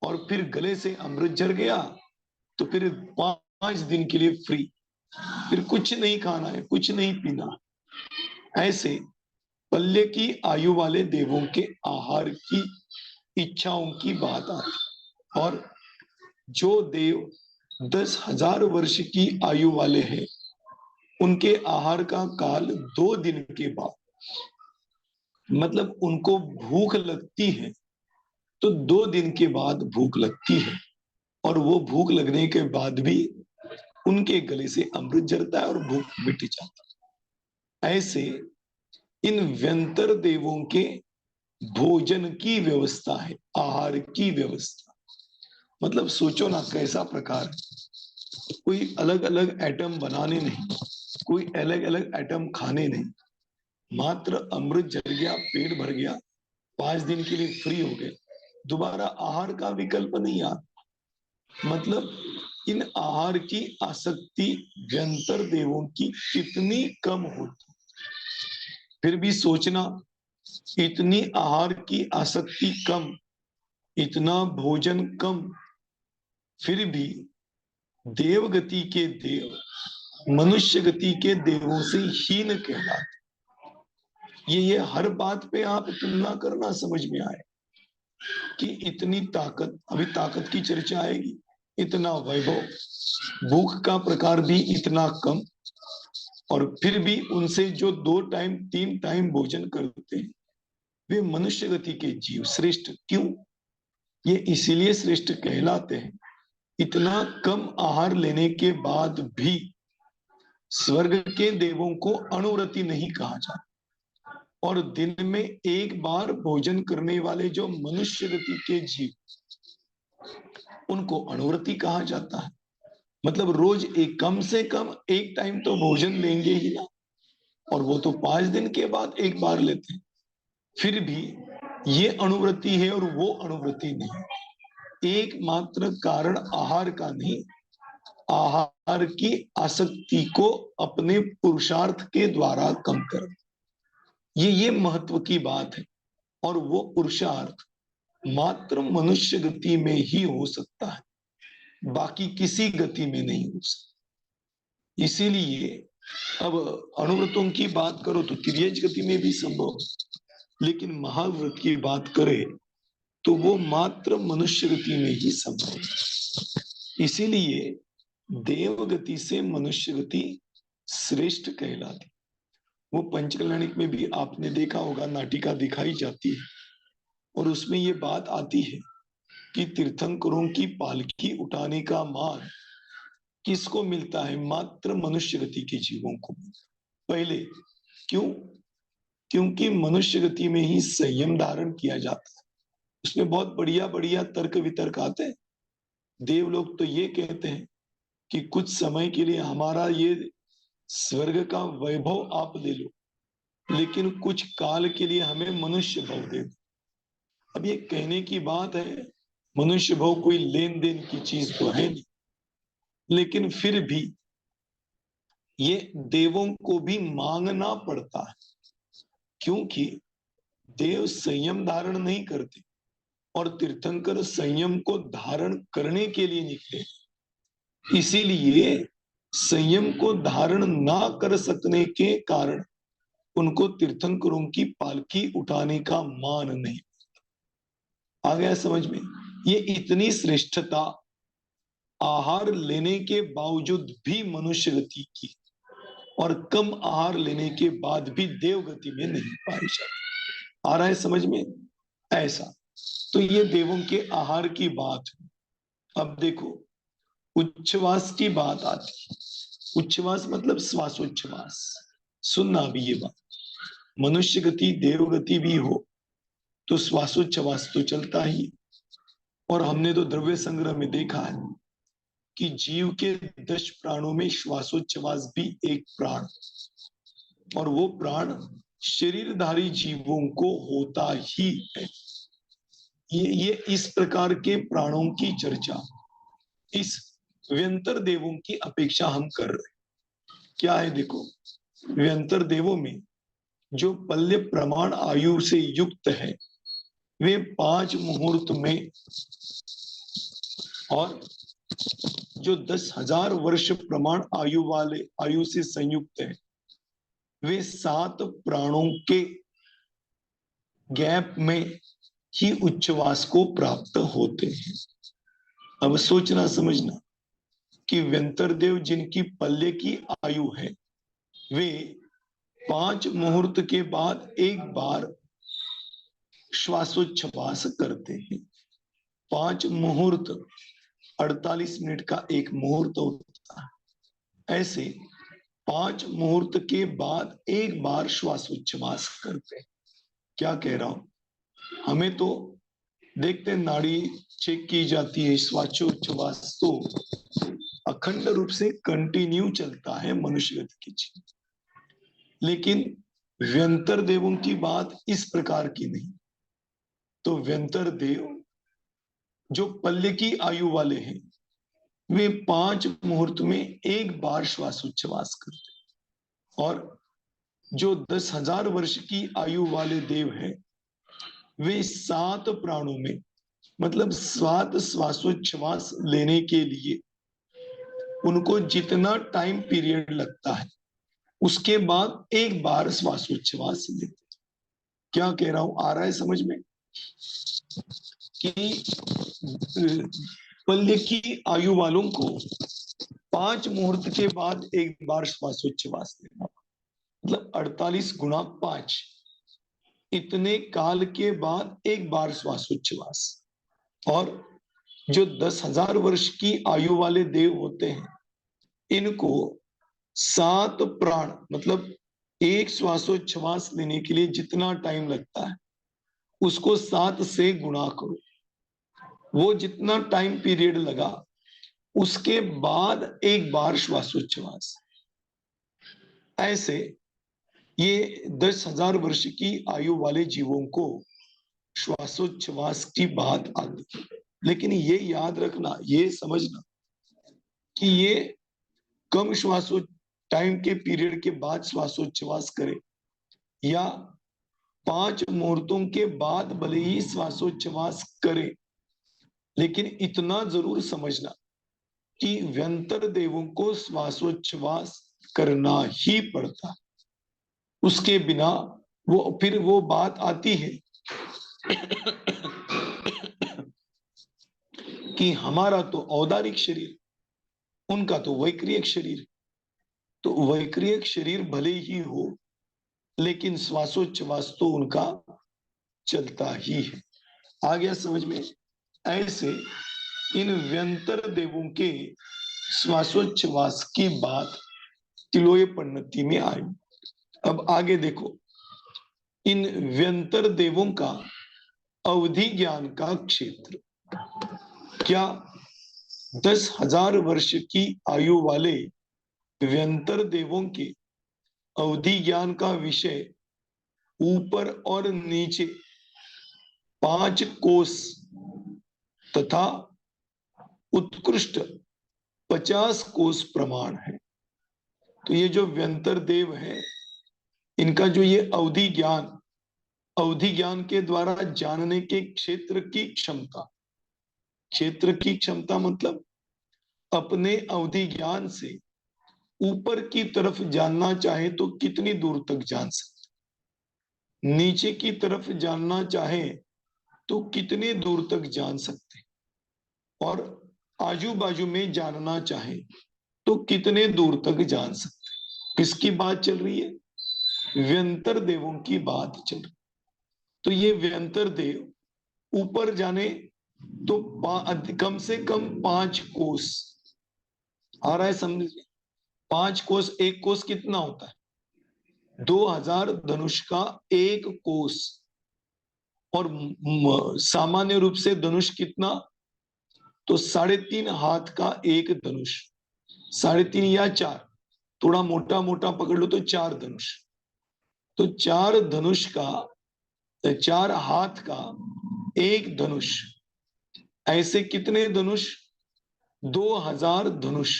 और फिर गले से अमृत झर गया तो फिर 5 दिन के लिए फ्री, फिर कुछ नहीं खाना है, कुछ नहीं पीना। ऐसे पल्य की आयु वाले देवों के आहार की इच्छाओं की बात आती। और जो देव 10,000 वर्ष की आयु वाले हैं, उनके आहार का काल 2 दिन के बाद, मतलब उनको भूख लगती है तो 2 दिन के बाद भूख लगती है, और वो भूख लगने के बाद भी उनके गले से अमृत झरता है और भूख मिट जाती है। ऐसे इन व्यंतर देवों के भोजन की व्यवस्था है, आहार की व्यवस्था। मतलब सोचो ना कैसा प्रकार, कोई अलग अलग आइटम बनाने नहीं, कोई अलग अलग आइटम खाने नहीं, मात्र अमृत झर गया, पेट भर गया, 5 दिन के लिए फ्री हो गए, दोबारा आहार का विकल्प नहीं आता। मतलब इन आहार की आसक्ति व्यंतर देवों की कितनी कम होती। फिर भी सोचना, इतनी आहार की आसक्ति कम, इतना भोजन कम, फिर भी देवगति के देव मनुष्य गति के देवों से हीन कहलाते। ये हर बात पे आप तुलना करना समझ में आए कि इतनी ताकत, अभी ताकत की चर्चा आएगी, इतना वैभव, भूख का प्रकार भी इतना कम, और फिर भी उनसे जो 2 टाइम 3 टाइम भोजन करते हैं वे मनुष्य गति के जीव श्रेष्ठ क्यों? ये इसीलिए श्रेष्ठ कहलाते हैं, इतना कम आहार लेने के बाद भी स्वर्ग के देवों को अणुव्रती नहीं कहा जाता, और दिन में एक बार भोजन करने वाले जो मनुष्य गति के जीव, उनको अणुव्रती कहा जाता है। मतलब रोज एक, कम से कम एक टाइम तो भोजन लेंगे ही ना, और वो तो 5 दिन के बाद एक बार लेते हैं। फिर भी ये अणुव्रती है और वो अणुव्रती नहीं। एकमात्र कारण आहार का नहीं, आहार की आसक्ति को अपने पुरुषार्थ के द्वारा कम कर, ये महत्व की बात है। और वो पुरुषार्थ मात्र मनुष्य गति में ही हो सकता है। बाकी किसी गति में नहीं हो सकता। इसीलिए अब अनुव्रतों की बात करो तो तिर्यज गति में भी संभव, लेकिन महाव्रत की बात करें तो वो मात्र मनुष्य गति में ही संभव है। इसीलिए देव गति से मनुष्य गति श्रेष्ठ कहलाती। वो पंचकल्याणिक में भी आपने देखा होगा, नाटिका दिखाई जाती है और उसमें ये बात आती है कि तीर्थंकरों की पालकी उठाने का मान किसको मिलता है? मात्र मनुष्य गति के जीवों को। पहले क्यों? क्योंकि मनुष्य गति में ही संयम धारण किया जाता है। उसमें बहुत बढ़िया बढ़िया तर्क वितर्क आते हैं। देव लोग तो ये कहते हैं कि कुछ समय के लिए हमारा ये स्वर्ग का वैभव आप ले लो, लेकिन कुछ काल के लिए हमें मनुष्य भव दे दो। अब ये कहने की बात है, मनुष्य भव कोई लेन देन की चीज तो है नहीं, लेकिन फिर भी ये देवों को भी मांगना पड़ता है, क्योंकि देव संयम धारण नहीं करते और तीर्थंकर संयम को धारण करने के लिए निकले। इसीलिए संयम को धारण ना कर सकने के कारण उनको तीर्थंकरों की पालकी उठाने का मान नहीं। आ गया समझ में? ये इतनी श्रेष्ठता आहार लेने के बावजूद भी मनुष्य गति की और कम आहार लेने के बाद भी देव गति में नहीं पाई जाती। आ रहा है समझ में? ऐसा तो ये देवों के आहार की बात है। अब देखो उच्छ्वास की बात आती है। उच्छ्वास मतलब श्वासोच्छ्वास। सुनना भी ये बात, मनुष्य गति देव गति भी हो तो श्वासोच्छ्वास तो चलता ही। और हमने तो द्रव्य संग्रह में देखा है कि जीव के 10 प्राणों में श्वासोच्छ्वास भी एक प्राण, और वो प्राण शरीरधारी जीवों को होता ही है। ये इस प्रकार के प्राणों की चर्चा इस व्यंतर देवों की अपेक्षा हम कर रहे हैं। क्या है देखो, व्यंतर देवों में जो पल्य प्रमाण आयु से युक्त है वे 5 मुहूर्त में, और जो 10,000 वर्ष प्रमाण आयु से संयुक्त है वे 7 प्राणों के गैप में ही उच्छ्वास को प्राप्त होते हैं। अब सोचना समझना कि व्यंतर देव जिनकी पल्ले की आयु है वे 5 मुहूर्त के बाद एक बार श्वासोच्छ्वास करते हैं। 5 मुहूर्त 48 मिनट का एक मुहूर्त होता है। ऐसे 5 मुहूर्त के बाद एक बार श्वासोच्छ्वास करते हैं। क्या कह रहा हूं? हमें तो देखते नाड़ी चेक की जाती है, श्वासोच्छ्वास तो अखंड रूप से कंटिन्यू चलता है मनुष्य की चीज, लेकिन व्यंतर देवों की बात इस प्रकार की नहीं। तो व्यंतर देव जो पल्ले की आयु वाले हैं वे 5 मुहूर्त में एक बार श्वासोच्छ्वास करते, और जो 10,000 वर्ष की आयु वाले देव हैं वे 7 प्राणों में, मतलब 7 श्वासोच्छ्वास लेने के लिए उनको जितना टाइम पीरियड लगता है उसके बाद एक बार श्वासोच्छ्वास लेते। क्या कह रहा हूं? आ रहा है समझ में? कि पल्ले की आयु वालों को 5 मुहूर्त के बाद एक बार श्वासोच्छ्वास लेना, मतलब 48 गुणा 5, इतने काल के बाद एक बार श्वासोच्छ्वास। और जो 10,000 वर्ष की आयु वाले देव होते हैं इनको 7 प्राण, मतलब एक श्वासोच्छ्वास लेने के लिए जितना टाइम लगता है उसको 7 से गुणा करो। वो जितना टाइम पीरियड लगा उसके बाद एक बार श्वासोच्छ्वास। ऐसे ये 10,000 वर्ष की आयु वाले जीवों को श्वासोच्छ्वास की बात आती है। लेकिन ये याद रखना, ये समझना कि ये कम श्वासो टाइम के पीरियड के बाद श्वासोच्छ्वास करे या 5 मुहूर्तों के बाद भले ही श्वासोच्छ्वास करे, लेकिन इतना जरूर समझना कि व्यंतर देवों को श्वासोच्छ्वास करना ही पड़ता, उसके बिना फिर वो बात आती है कि हमारा तो औदारिक शरीर, उनका तो वैक्रियक शरीर, तो वैक्रियक शरीर भले ही हो लेकिन श्वासोच्छ्वास तो उनका चलता ही है। आ गया समझ में? ऐसे इन व्यंतर देवों के श्वासोच्छ्वास की बात तिलोय परिणति में आई। अब आगे देखो, इन व्यंतर देवों का अवधि ज्ञान का क्षेत्र क्या 10,000 वर्ष की आयु वाले व्यंतर देवों के अवधि ज्ञान का विषय ऊपर और नीचे 5 कोस तथा उत्कृष्ट 50 कोस प्रमाण है। तो ये जो व्यंतर देव है, इनका जो ये अवधि ज्ञान के द्वारा जानने के क्षेत्र की क्षमता मतलब अपने अवधि ज्ञान से ऊपर की तरफ जानना चाहे तो कितनी दूर तक जान सकते, नीचे की तरफ जानना चाहे तो कितने दूर तक जान सकते, और आजू बाजू में जानना चाहे तो कितने दूर तक जान सकते। किसकी बात चल रही है? व्यंतर देवों की बात चल रही। तो ये व्यंतर देव ऊपर जाने तो कम से कम 5 कोस, आ रहा है समझ? 5 कोस, एक कोस कितना होता है? 2000 धनुष का एक कोस, और सामान्य रूप से धनुष कितना? तो 3.5 हाथ का एक धनुष, 3.5 या 4, थोड़ा मोटा मोटा पकड़ लो तो 4 धनुष। तो 4 धनुष का, 4 हाथ का एक धनुष, ऐसे कितने धनुष? 2000 धनुष।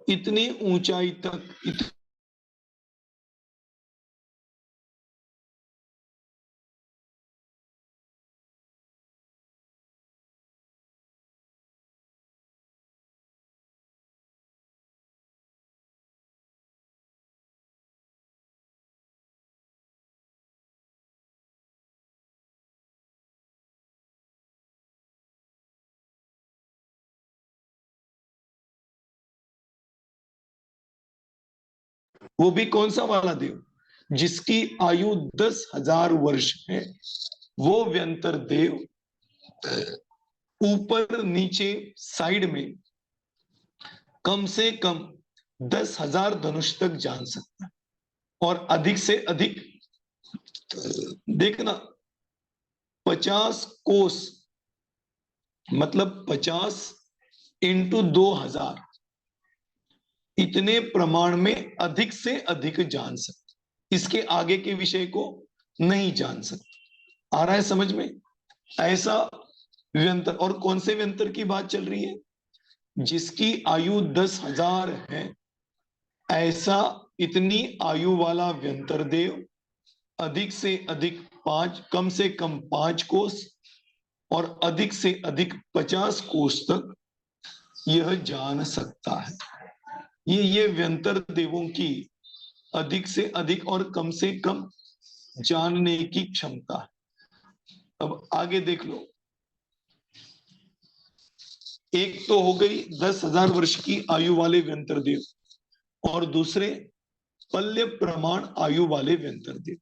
इतनी ऊंचाई तक वो भी कौन सा वाला देव? जिसकी आयु 10,000 वर्ष है, वो व्यंतर देव ऊपर नीचे साइड में कम से कम 10,000 धनुष तक जान सकता है, और अधिक से अधिक देखना 50 कोस, मतलब 50 इंटू 2000, इतने प्रमाण में अधिक से अधिक जान सकते, इसके आगे के विषय को नहीं जान सकते। आ रहा है समझ में? ऐसा व्यंतर। और कौन से व्यंतर की बात चल रही है? जिसकी आयु 10,000 है, ऐसा इतनी आयु वाला व्यंतर देव अधिक से अधिक 5, कम से कम 5 कोस और अधिक से अधिक 50 कोस तक यह जान सकता है। ये व्यंतर देवों की अधिक से अधिक और कम से कम जानने की क्षमता है। अब आगे देख लो, एक तो हो गई 10,000 वर्ष की आयु वाले व्यंतर देव, और दूसरे पल्य प्रमाण आयु वाले व्यंतर देव।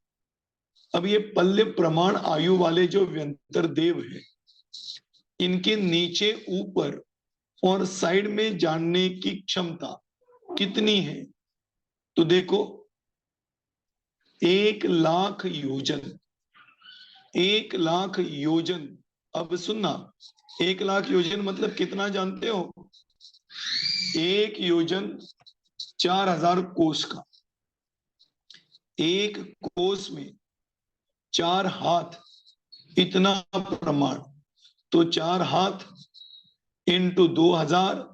अब ये पल्य प्रमाण आयु वाले जो व्यंतर देव है, इनके नीचे ऊपर और साइड में जानने की क्षमता कितनी है? तो देखो 1,00,000 योजन, 1,00,000 योजन। अब सुनना, 1,00,000 योजन मतलब कितना जानते हो? 1 योजन 4,000 कोस का, एक कोस में 4 हाथ, इतना प्रमाण। तो 4 हाथ इंटू 2000,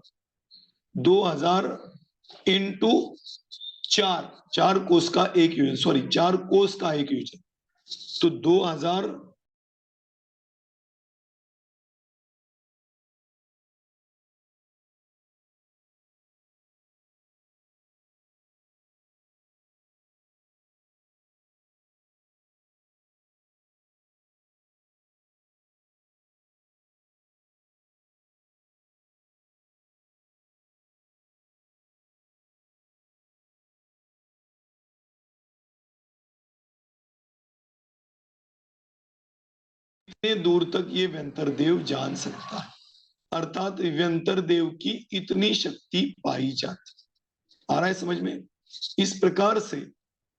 2000 इंटू 4, 4 कोस का एक योजन, सॉरी 4 कोस का एक योजन, तो 2000 इतने दूर तक ये व्यंतर देव जान सकता है, अर्थात व्यंतर देव की इतनी शक्ति पाई जाती। आ रहा है समझ में? इस प्रकार से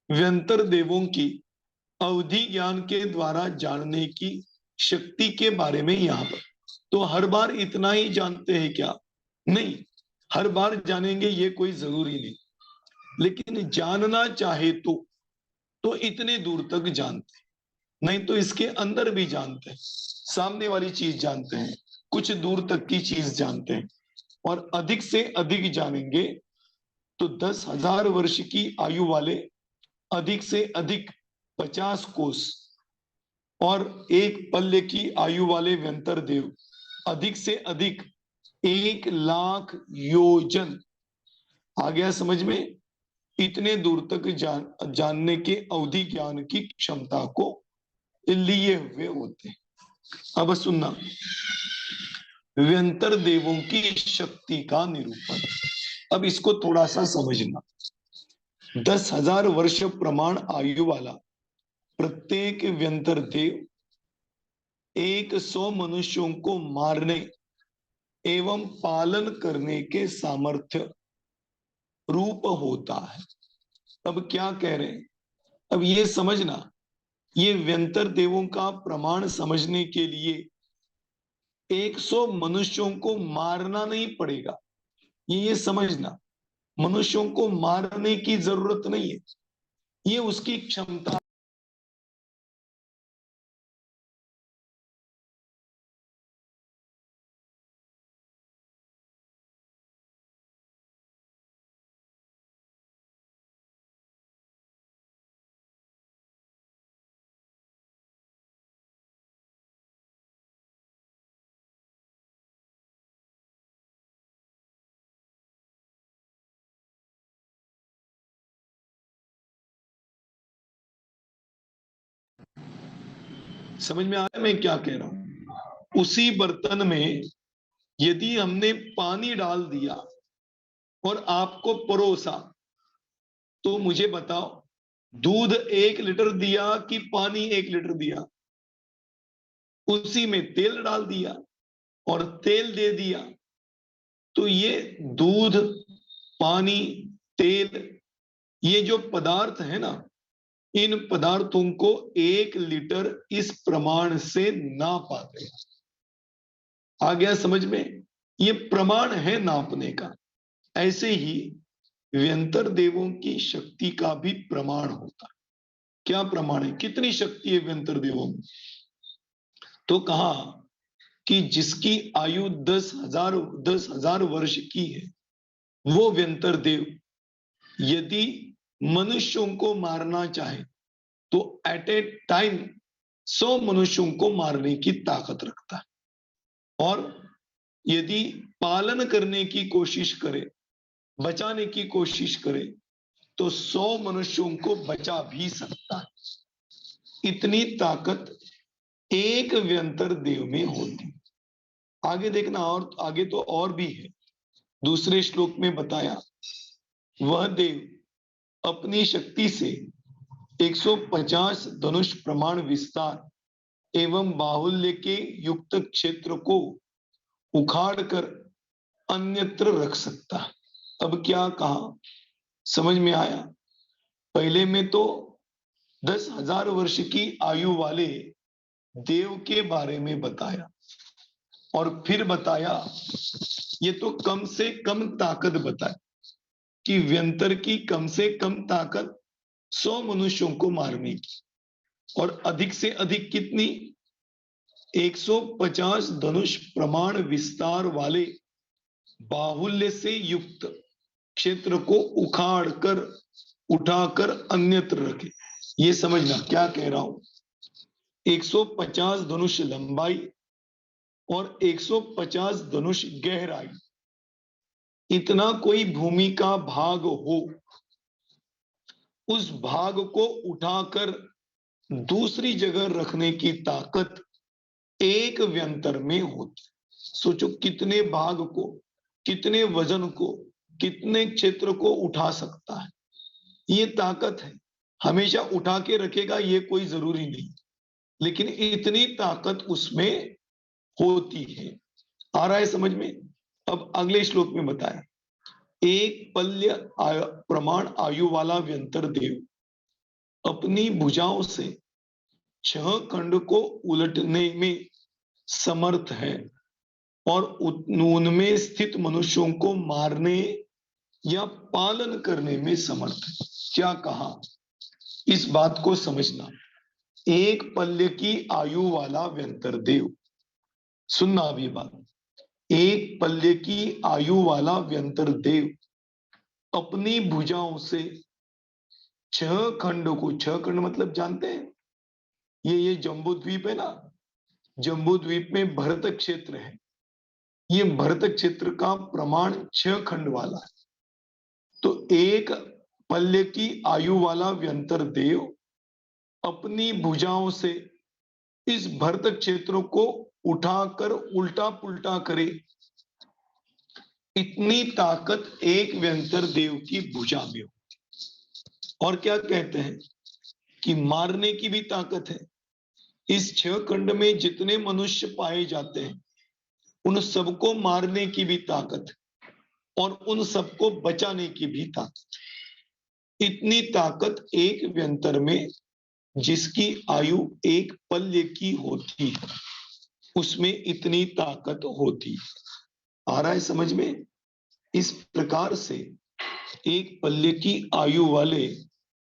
व्यंतर देवों की अवधि ज्ञान के द्वारा जानने की शक्ति के बारे में यहाँ पर, तो हर बार इतना ही जानते हैं क्या? नहीं, हर बार जानेंगे ये कोई जरूरी नहीं, लेकिन जानना चाहे तो इतने दूर तक जानते हैं, नहीं तो इसके अंदर भी जानते हैं, सामने वाली चीज जानते हैं, कुछ दूर तक की चीज जानते हैं, और अधिक से अधिक जानेंगे तो 10,000 वर्ष की आयु वाले अधिक से अधिक 50 कोस और एक पल्ले की आयु वाले व्यंतर देव अधिक से अधिक 1,00,000 योजन। आ गया समझ में? इतने दूर तक जानने के अवधि ज्ञान की क्षमता को लिए हुए होते हैं। अब सुनना, व्यंतर देवों की शक्ति का निरूपण। अब इसको थोड़ा सा समझना। 10,000 वर्ष प्रमाण आयु वाला प्रत्येक व्यंतर देव 100 मनुष्यों को मारने एवं पालन करने के सामर्थ्य रूप होता है। अब क्या कह रहे हैं? अब ये समझना, ये व्यंतर देवों का प्रमाण समझने के लिए 100 मनुष्यों को मारना नहीं पड़ेगा, ये समझना। मनुष्यों को मारने की जरूरत नहीं है, ये उसकी क्षमता। समझ में आया मैं क्या कह रहा हूं? उसी बर्तन में यदि हमने पानी डाल दिया और आपको परोसा, तो मुझे बताओ, दूध 1 लीटर दिया कि पानी 1 लीटर दिया? उसी में तेल डाल दिया और तेल दे दिया, तो ये दूध, पानी, तेल, ये जो पदार्थ है ना, इन पदार्थों को 1 लीटर इस प्रमाण से नापा गया। आ गया समझ में? ये प्रमाण है नापने का। ऐसे ही व्यंतर देवों की शक्ति का भी प्रमाण होता है। क्या प्रमाण है? कितनी शक्ति है व्यंतर देवों में? तो कहा कि जिसकी आयु 10,000 वर्ष की है, वो व्यंतर देव यदि मनुष्यों को मारना चाहे तो एट ए टाइम 100 मनुष्यों को मारने की ताकत रखता है, और यदि पालन करने की कोशिश करे, बचाने की कोशिश करे, तो 100 मनुष्यों को बचा भी सकता है। इतनी ताकत एक व्यंतर देव में होती। आगे देखना, और आगे तो और भी है। दूसरे श्लोक में बताया, वह देव अपनी शक्ति से 150 धनुष प्रमाण विस्तार एवं बाहुल्य के युक्त क्षेत्र को उखाड़कर अन्यत्र रख सकता है। अब क्या कहा, समझ में आया? पहले में तो 10,000 वर्ष की आयु वाले देव के बारे में बताया, और फिर बताया, ये तो कम से कम ताकत बताए कि व्यंतर की कम से कम ताकत 100 मनुष्यों को मारने की, और अधिक से अधिक कितनी? 150 धनुष प्रमाण विस्तार वाले बाहुल्य से युक्त क्षेत्र को उखाड़ कर उठाकर अन्यत्र रखे। ये समझना क्या कह रहा हूं। 150 धनुष लंबाई और 150 धनुष गहराई, इतना कोई भूमि का भाग हो, उस भाग को उठाकर दूसरी जगह रखने की ताकत एक व्यंतर में होती। सोचो कितने भाग को, कितने वजन को, कितने क्षेत्र को उठा सकता है। ये ताकत है। हमेशा उठा के रखेगा ये कोई जरूरी नहीं, लेकिन इतनी ताकत उसमें होती है। आ रहा है समझ में? अब अगले श्लोक में बताया, एक पल्य प्रमाण आयु वाला व्यंतर देव अपनी भुजाओं से 6 खंड को उलटने में समर्थ है और उनमें स्थित मनुष्यों को मारने या पालन करने में समर्थ है। क्या कहा? इस बात को समझना। एक पल्य की आयु वाला व्यंतर देव, सुनना अभी बात, एक पल्य की आयु वाला व्यंतर देव अपनी भुजाओं से 6 खंड को, 6 खंड मतलब जानते हैं, ये जम्बू द्वीप है ना, जम्बू द्वीप में भरत क्षेत्र है, ये भरत क्षेत्र का प्रमाण 6 खंड वाला है। तो एक पल्य की आयु वाला व्यंतर देव अपनी भुजाओं से इस भरत क्षेत्र को उठाकर उल्टा पुल्टा करे, इतनी ताकत एक व्यंतर देव की भुजा में हो। और क्या कहते हैं कि मारने की भी ताकत है। इस 6 खंड में जितने मनुष्य पाए जाते हैं उन सबको मारने की भी ताकत है और उन सबको बचाने की भी ताकत। इतनी ताकत एक व्यंतर में, जिसकी आयु एक पल्य की होती है, उसमें इतनी ताकत होती है। आ रहा है समझ में? इस प्रकार से एक पल्य की आयु वाले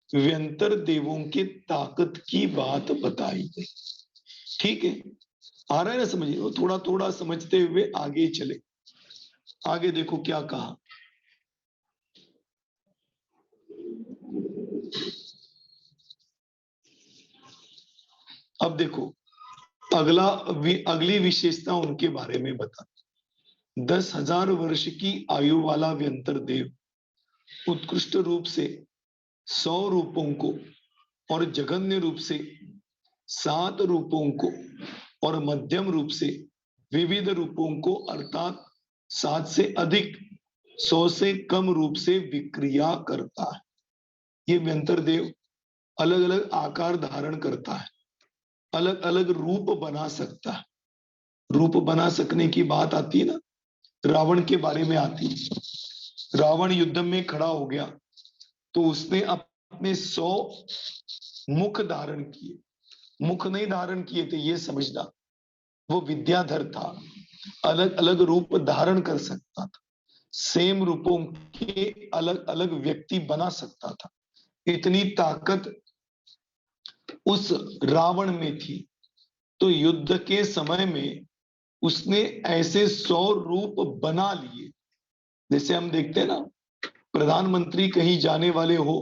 व्यंतर देवों के ताकत की बात बताई गई। ठीक है, आ रहा है ना समझिए? वो थोड़ा थोड़ा समझते हुए आगे चले। आगे देखो क्या कहा। अब देखो अगली विशेषता उनके बारे में बता। 10,000 वर्ष की आयु वाला व्यंतर देव उत्कृष्ट रूप से 100 रूपों को और जघन्य रूप से 7 रूपों को और मध्यम रूप से विविध रूपों को अर्थात 7 से अधिक 100 से कम रूप से विक्रिया करता है। ये व्यंतर देव अलग अलग आकार धारण करता है, अलग अलग रूप बना सकता है। रूप बना सकने की बात आती है ना, रावण के बारे में आती है। रावण युद्ध में खड़ा हो गया तो उसने अपने 100 मुख धारण किए। मुख नहीं धारण किए थे, ये समझना। वो विद्याधर था, अलग अलग रूप धारण कर सकता था, सेम रूपों के अलग अलग व्यक्ति बना सकता था। इतनी ताकत उस रावण में थी। तो युद्ध के समय में उसने ऐसे 100 रूप बना लिए। जैसे हम देखते हैं ना, प्रधानमंत्री कहीं जाने वाले हो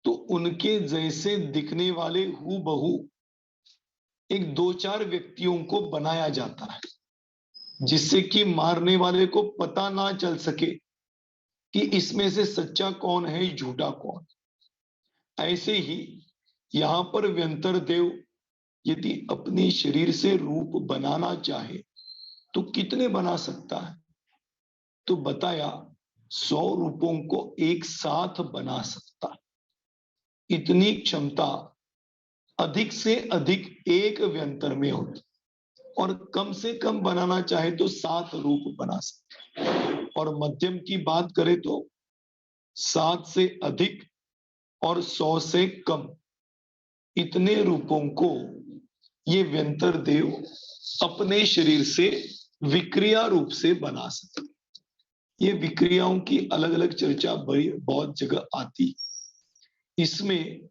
तो उनके जैसे दिखने वाले हूबहू एक 2-4 व्यक्तियों को बनाया जाता है, जिससे कि मारने वाले को पता ना चल सके कि इसमें से सच्चा कौन है, झूठा कौन। ऐसे ही यहां पर व्यंतर देव यदि अपनी शरीर से रूप बनाना चाहे तो कितने बना सकता है? तो बताया 100 रूपों को एक साथ बना सकता है। इतनी क्षमता अधिक से अधिक एक व्यंतर में होती, और कम से कम बनाना चाहे तो 7 रूप बना सकते। और मध्यम की बात करें तो 7 से अधिक और 100 से कम, इतने रूपों को ये व्यंतर देव अपने शरीर से विक्रिया रूप से बना सकते। ये विक्रियाओं की अलग अलग चर्चा बड़ी बहुत जगह आती। इसमें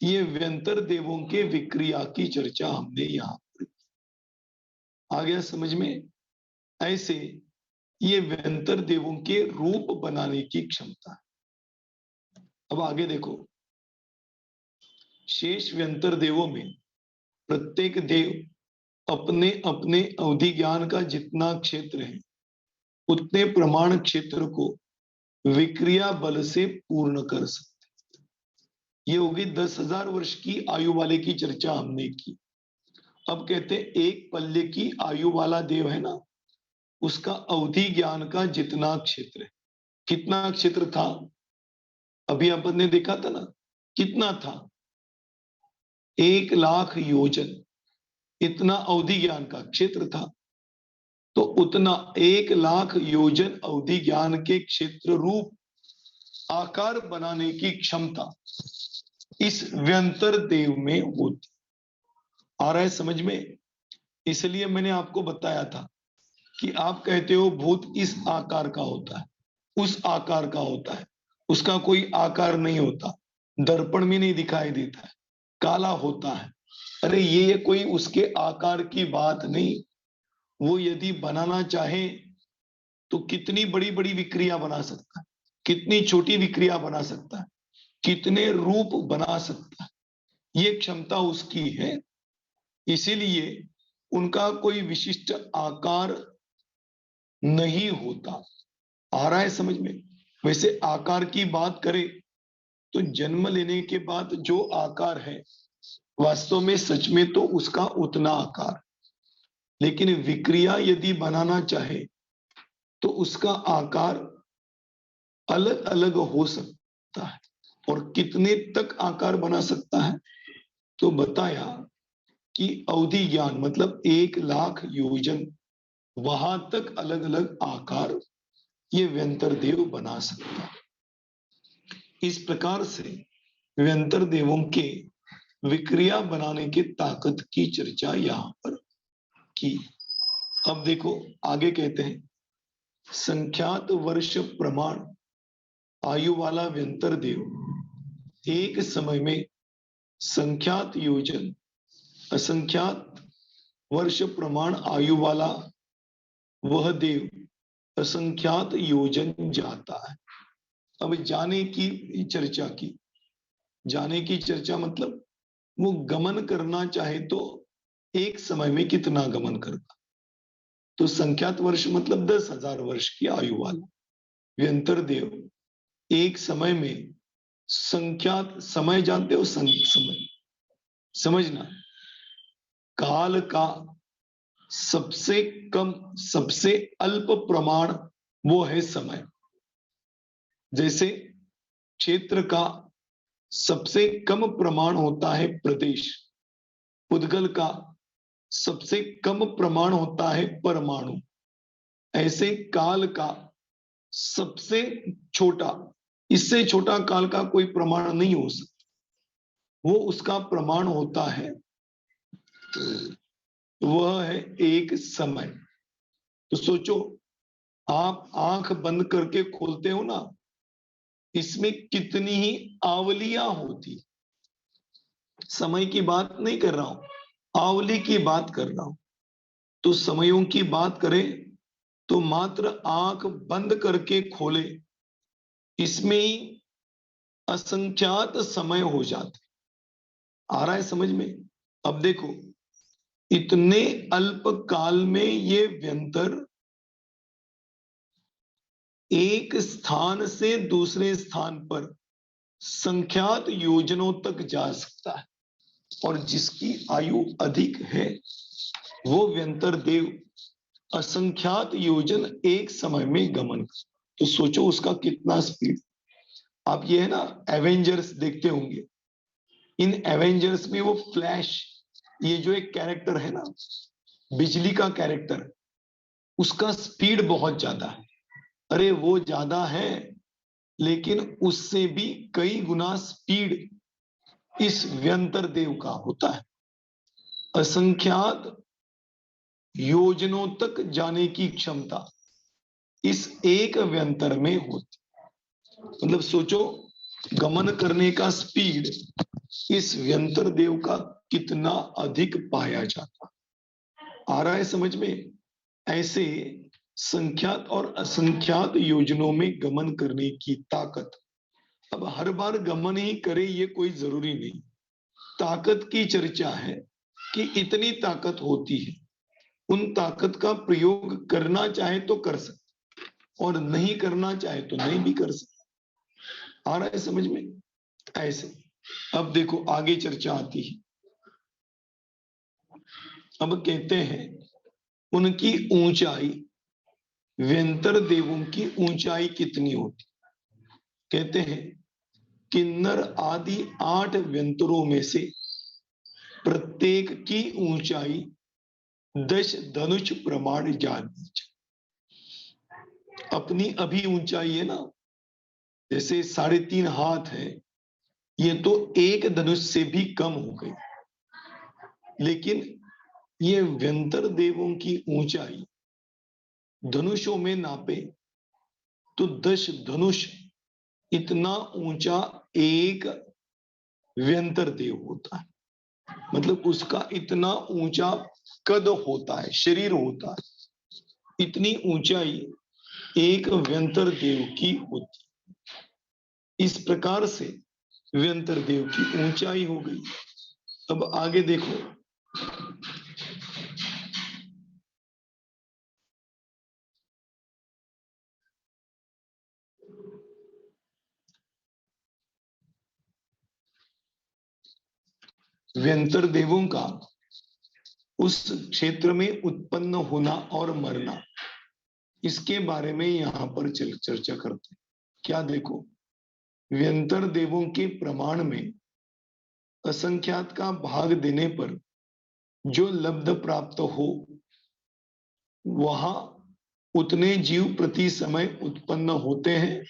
ये व्यंतर देवों के विक्रिया की चर्चा हमने यहां पर। आ गया समझ में? ऐसे ये व्यंतर देवों के रूप बनाने की क्षमता है। अब आगे देखो, शेष व्यंतर देवों में प्रत्येक देव अपने अपने अवधि ज्ञान का जितना क्षेत्र है उतने प्रमाण क्षेत्र को विक्रिया बल से पूर्ण कर सकते। ये होगी 10,000 वर्ष की आयु वाले की चर्चा हमने की। अब कहते एक पल्ले की आयु वाला देव है ना, उसका अवधि ज्ञान का जितना क्षेत्र है, कितना क्षेत्र था? अभी अपन ने देखा था ना, कितना था? 1,00,000 योजन। इतना अवधि ज्ञान का क्षेत्र था, तो उतना 1,00,000 योजन अवधि ज्ञान के क्षेत्र रूप आकार बनाने की क्षमता इस व्यंतर देव में होती। आ रहा है समझ में? इसलिए मैंने आपको बताया था कि आप कहते हो भूत इस आकार का होता है, उस आकार का होता है, उसका कोई आकार नहीं होता, दर्पण में नहीं दिखाई देता है, काला होता है। अरे ये कोई उसके आकार की बात नहीं, वो यदि बनाना चाहे तो कितनी बड़ी बड़ी विक्रिया बना सकता है, कितनी छोटी विक्रिया बना सकता है, कितने रूप बना सकता है, ये क्षमता उसकी है। इसीलिए उनका कोई विशिष्ट आकार नहीं होता। आ रहा है समझ में? वैसे आकार की बात करें तो जन्म लेने के बाद जो आकार है वास्तव में सच में तो उसका उतना आकार, लेकिन विक्रिया यदि बनाना चाहे तो उसका आकार अलग अलग हो सकता है। और कितने तक आकार बना सकता है? तो बताया कि अवधि ज्ञान मतलब 1,00,000 योजन, वहां तक अलग अलग आकार ये व्यंतर देव बना सकता है। इस प्रकार से व्यंतर देवों के विक्रिया बनाने की ताकत की चर्चा यहां पर की। अब देखो आगे कहते हैं, संख्यात वर्ष प्रमाण आयु वाला व्यंतर देव एक समय में संख्यात योजन असंख्यात वर्ष प्रमाण आयु वाला वह देव असंख्यात योजन जाता है। अब जाने की चर्चा की, जाने की चर्चा मतलब वो गमन करना चाहे तो एक समय में कितना गमन करता। तो संख्यात वर्ष मतलब 10,000 वर्ष की आयु वाला व्यंतर देव एक समय में संख्यात, समय जानते हो? समय समझना, काल का सबसे कम सबसे अल्प प्रमाण वो है समय। जैसे क्षेत्र का सबसे कम प्रमाण होता है प्रदेश, उद्गल का सबसे कम प्रमाण होता है परमाणु, ऐसे काल का सबसे छोटा, इससे छोटा काल का कोई प्रमाण नहीं हो सकता, वो उसका प्रमाण होता है, वह है एक समय। तो सोचो, आप आंख बंद करके खोलते हो ना, इसमें कितनी ही आवलियां होती। समय की बात नहीं कर रहा हूं, आवली की बात कर रहा हूं। तो समयों की बात करें तो मात्र आंख बंद करके खोले, इसमें ही असंख्यात समय हो जाते। आ रहा है समझ में? अब देखो, इतने अल्प काल में ये व्यंतर एक स्थान से दूसरे स्थान पर संख्यात योजनों तक जा सकता है। और जिसकी आयु अधिक है वो व्यंतर देव असंख्यात योजन एक समय में गमन कर। तो सोचो उसका कितना स्पीड। आप ये है ना एवेंजर्स देखते होंगे, इन एवेंजर्स में वो फ्लैश, ये जो एक कैरेक्टर है ना, बिजली का कैरेक्टर, उसका स्पीड बहुत ज्यादा है। अरे वो ज्यादा है, लेकिन उससे भी कई गुना स्पीड इस व्यंतर देव का होता है। असंख्यात योजनों तक जाने की क्षमता इस एक व्यंतर में होती। मतलब सोचो, गमन करने का स्पीड इस व्यंतर देव का कितना अधिक पाया जाता। आ रहा है समझ में? ऐसे संख्यात और असंख्यात योजनों में गमन करने की ताकत। अब हर बार गमन ही करे ये कोई जरूरी नहीं, ताकत की चर्चा है कि इतनी ताकत होती है। उन ताकत का प्रयोग करना चाहे तो कर सकते, और नहीं करना चाहे तो नहीं भी कर सकते। आ रहा है समझ में? ऐसे अब देखो आगे चर्चा आती है। अब कहते हैं उनकी ऊंचाई, व्यंतर देवों की ऊंचाई कितनी होती। कहते हैं किन्नर आदि 8 व्यंतरों में से प्रत्येक की ऊंचाई 10 धनुष प्रमाण जानी। अपनी अभी ऊंचाई है ना, जैसे 3.5 हाथ है, ये तो एक धनुष से भी कम हो गई। लेकिन ये व्यंतर देवों की ऊंचाई धनुषों में नापे तो 10 धनुष इतना ऊंचा एक व्यंतर देव होता है। मतलब उसका इतना ऊंचा कद होता है, शरीर होता है, इतनी ऊंचाई एक व्यंतर देव की होती। इस प्रकार से व्यंतर देव की ऊंचाई हो गई। अब आगे देखो, व्यंतर देवों का उस क्षेत्र में उत्पन्न होना और मरना, इसके बारे में यहां पर चर्चा करते हैं। क्या देखो, व्यंतर देवों के प्रमाण में असंख्यात का भाग देने पर जो लब्ध प्राप्त हो, वहां उतने जीव प्रति समय उत्पन्न होते हैं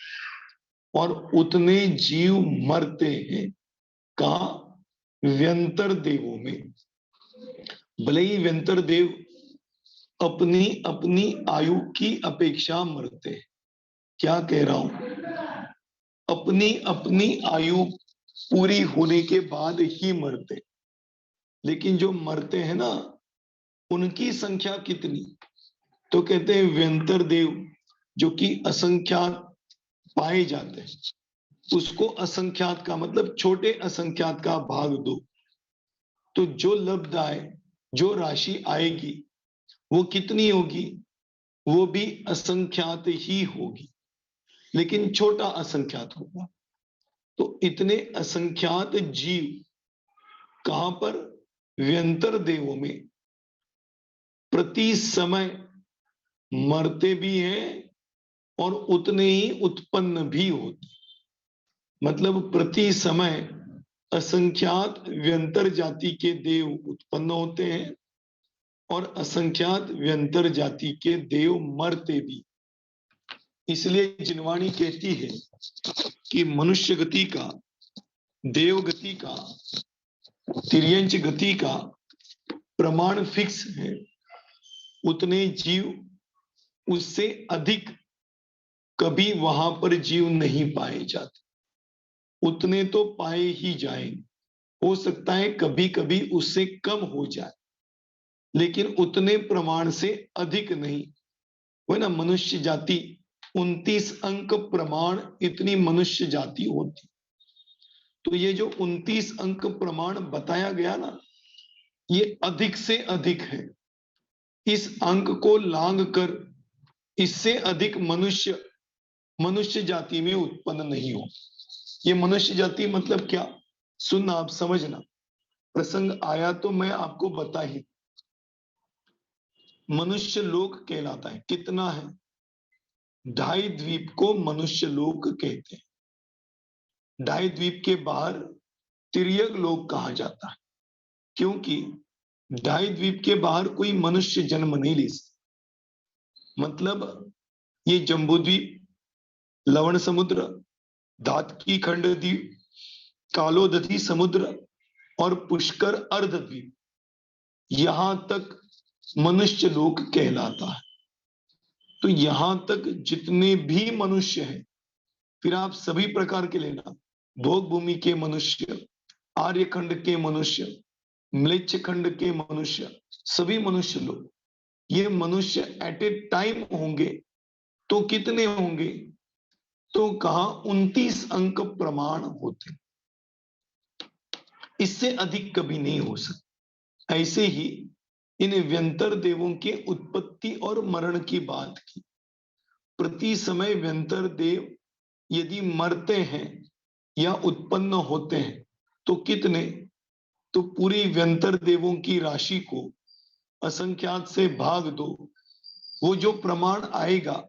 और उतने जीव मरते हैं। कहा? व्यंतर देवों में। भले ही व्यंतर देव अपनी अपनी आयु की अपेक्षा मरते हैं। क्या कह रहा हूं? अपनी अपनी आयु पूरी होने के बाद ही मरते। लेकिन जो मरते हैं ना, उनकी संख्या कितनी? तो कहते हैं व्यंतर देव जो कि असंख्यात पाए जाते हैं, उसको असंख्यात का मतलब छोटे असंख्यात का भाग दो, तो जो लब्ध आए, जो राशि आएगी, वो कितनी होगी? वो भी असंख्यात ही होगी, लेकिन छोटा असंख्यात होगा। तो इतने असंख्यात जीव कहां पर? व्यंतर देवों में प्रति समय मरते भी हैं और उतने ही उत्पन्न भी होते। मतलब प्रति समय असंख्यात व्यंतर जाति के देव उत्पन्न होते हैं और असंख्यात व्यंतर जाति के देव मरते भी। इसलिए जिनवाणी कहती है कि मनुष्य गति का, देव गति का, तिर्यंच गति का प्रमाण फिक्स है। उतने जीव, उससे अधिक कभी वहां पर जीव नहीं पाए जाते। उतने तो पाए ही जाएंगे, हो सकता है कभी कभी उससे कम हो जाए, लेकिन उतने प्रमाण से अधिक नहीं। वो ना मनुष्य जाति 29 अंक प्रमाण, इतनी मनुष्य जाति होती। तो ये जो 29 अंक प्रमाण बताया गया ना, ये अधिक से अधिक है। इस अंक को लांघ कर इससे अधिक मनुष्य मनुष्य जाति में उत्पन्न नहीं हो। ये मनुष्य जाति मतलब क्या? सुनना, आप समझना, प्रसंग आया तो मैं आपको बता ही। मनुष्य लोक कहलाता है, कितना है? 2.5 द्वीप को मनुष्य लोक कहते हैं। 2.5 द्वीप के बाहर तिर्यक लोक कहा जाता है, क्योंकि 2.5 द्वीप के बाहर कोई मनुष्य जन्म नहीं ले सकता। मतलब ये जम्बूद्वीप, लवण समुद्र, धातकी खंड द्वीप, कालोदधी समुद्र और पुष्कर अर्धद्वीप, यहां तक मनुष्य लोक कहलाता है। तो यहां तक जितने भी मनुष्य हैं, फिर आप सभी प्रकार के लेना, भोग भूमि के मनुष्य, आर्यखंड के मनुष्य, म्लेच्छ खंड के मनुष्य, सभी मनुष्य लोग, ये मनुष्य एट ए टाइम होंगे तो कितने होंगे? तो कहा 29 अंक प्रमाण होते, इससे अधिक कभी नहीं हो सकता। ऐसे ही इन व्यंतर देवों के उत्पत्ति और मरण की बात की। प्रति समय व्यंतर देव यदि मरते हैं या उत्पन्न होते हैं तो कितने? तो पूरी व्यंतर देवों की राशि को असंख्यात से भाग दो, वो जो प्रमाण आएगा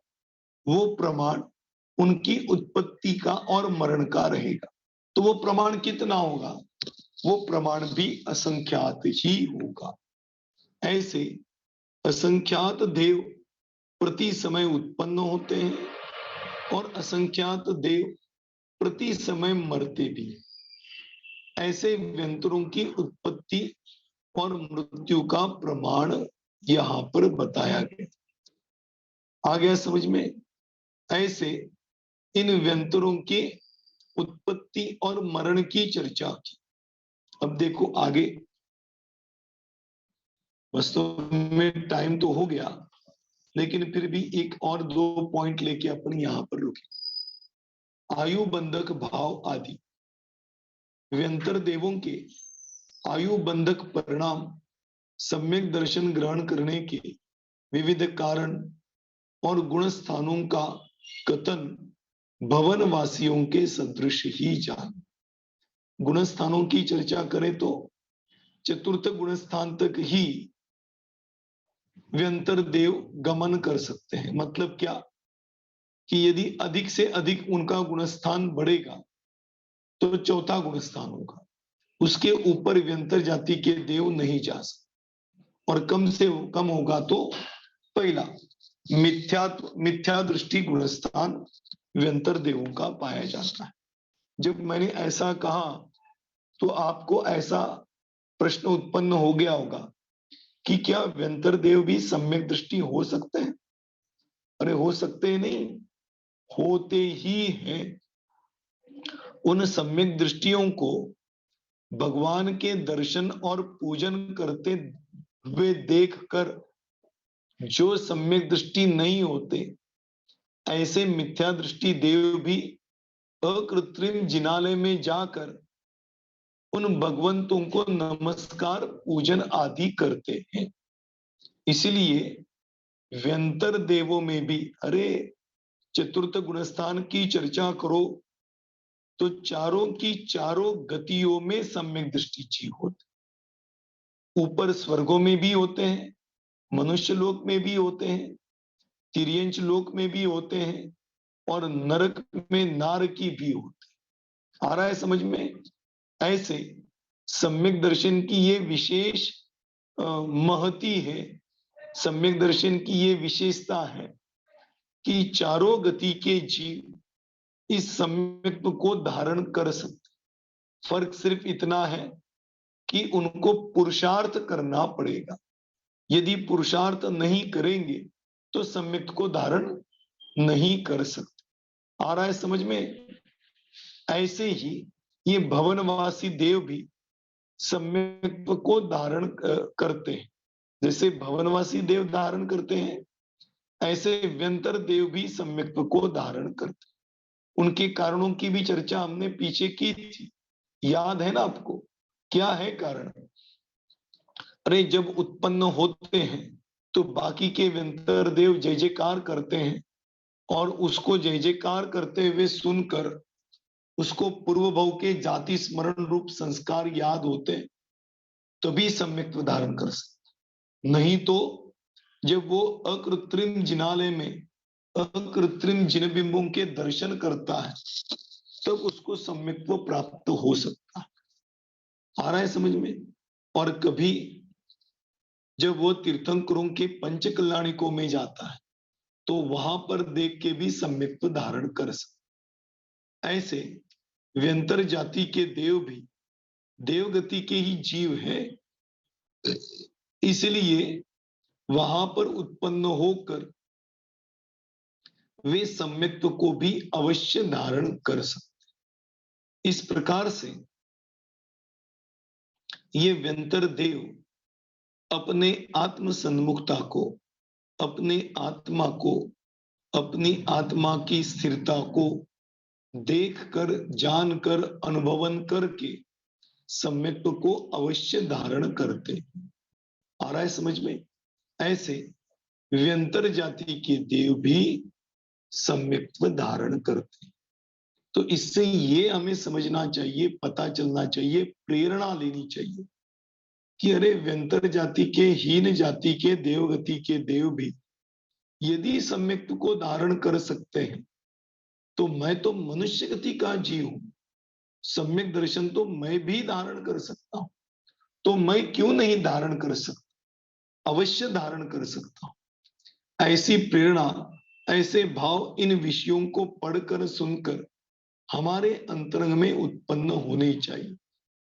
वो प्रमाण उनकी उत्पत्ति का और मरण का रहेगा। तो वो प्रमाण कितना होगा? वो प्रमाण भी असंख्यात ही होगा। ऐसे असंख्यात देव प्रति समय उत्पन्न होते हैं और असंख्यात देव प्रति समय मरते भी। ऐसे व्यंतरों की उत्पत्ति और मृत्यु का प्रमाण यहाँ पर बताया गया। आ गया समझ में? ऐसे इन व्यंतरों की उत्पत्ति और मरण की चर्चा की। अब देखो आगे, वास्तव में टाइम तो हो गया, लेकिन फिर भी एक और दो पॉइंट लेके अपन यहां पर रुके। आयु बंधक भाव आदि व्यंतर देवों के आयु बंधक परिणाम सम्यक दर्शन ग्रहण करने के विविध कारण और गुण स्थानों का कथन भवन वासियों के सदृश ही जान। गुण स्थानों की चर्चा करें तो चतुर्थ गुण स्थान तक ही व्यंतर देव गमन कर सकते हैं। मतलब क्या कि यदि अधिक से अधिक उनका गुणस्थान बढ़ेगा तो चौथा गुणस्थान होगा, उसके ऊपर व्यंतर जाति के देव नहीं जा सकते, और कम से कम होगा तो पहला मिथ्या दृष्टि गुणस्थान व्यंतर देवों का पाया जाता है। जब मैंने ऐसा कहा तो आपको ऐसा प्रश्न उत्पन्न हो गया होगा कि क्या व्यंतर देव भी सम्यक दृष्टि हो सकते हैं? अरे हो सकते हैं नहीं, होते ही हैं। उन सम्यक दृष्टियों को भगवान के दर्शन और पूजन करते हुए देखकर जो सम्यक दृष्टि नहीं होते, ऐसे मिथ्या दृष्टि देव भी अकृत्रिम जिनालय में जाकर उन भगवंतों को नमस्कार पूजन आदि करते हैं। इसलिए व्यंतर देवों में भी, अरे चतुर्थ गुणस्थान की चर्चा करो तो चारों की चारों गतियों में सम्यक दृष्टि जीव होते। ऊपर स्वर्गों में भी होते हैं, मनुष्य लोक में भी होते हैं, तिर्यंच लोक में भी होते हैं, और नरक में नार की भी होते। आ रहा है समझ में? ऐसे सम्यक दर्शन की ये विशेष महती है, सम्यक दर्शन की ये विशेषता है कि चारों गति के जीव इस सम्यक्त्व को धारण कर सकते। फर्क सिर्फ इतना है कि उनको पुरुषार्थ करना पड़ेगा। यदि पुरुषार्थ नहीं करेंगे तो सम्यक्त्व को धारण नहीं कर सकते। आ रहा है समझ में? ऐसे ही ये भवनवासी देव भी सम्यक्त्व को धारण करते हैं। जैसे भवनवासी देव धारण करते हैं, ऐसे व्यंतर देव भी सम्यक्त्व को धारण करते हैं। उनके कारणों की भी चर्चा हमने पीछे की थी, याद है ना आपको? क्या है कारण? अरे जब उत्पन्न होते हैं तो बाकी के व्यंतर देव जय जयकार करते हैं, और उसको जय जयकार करते हुए सुनकर उसको पूर्व भव के जाति स्मरण रूप संस्कार याद होते, तभी सम्यक्त्व धारण कर सकते। नहीं तो जब वो अकृत्रिम जिनालय में अकृत्रिम जिन बिंबों के दर्शन करता है तब उसको सम्यक्त्व प्राप्त हो सकता है। आ रहा है समझ में? और कभी जब वो तीर्थंकरों के पंच कल्याणिकों में जाता है तो वहां पर देख के भी सम्यक्त्व धारण कर सकता। ऐसे व्यंतर जाति के देव भी देवगति के ही जीव है, इसलिए वहां पर उत्पन्न होकर वे सम्यक्त्व को भी अवश्य धारण कर सकते। इस प्रकार से ये व्यंतर देव अपने आत्म सन्मुखता को, अपने आत्मा को, अपनी आत्मा की स्थिरता को देखकर, जानकर, अनुभवन करके सम्यक्त्व को अवश्य धारण करते। आ रहा है समझ में? ऐसे व्यंतर जाति के देव भी सम्यक्त्व धारण करते। तो इससे ये हमें समझना चाहिए, पता चलना चाहिए, प्रेरणा लेनी चाहिए कि अरे व्यंतर जाति के, हीन जाति के, देवगति के देव भी यदि सम्यक्त्व को धारण कर सकते हैं तो मैं तो मनुष्य गति का जीव हूं, सम्यक दर्शन तो मैं भी धारण कर सकता हूं, तो मैं क्यों नहीं धारण कर सकता? अवश्य धारण कर सकता हूं। ऐसी प्रेरणा, ऐसे भाव इन विषयों को पढ़कर सुनकर हमारे अंतरंग में उत्पन्न होने चाहिए,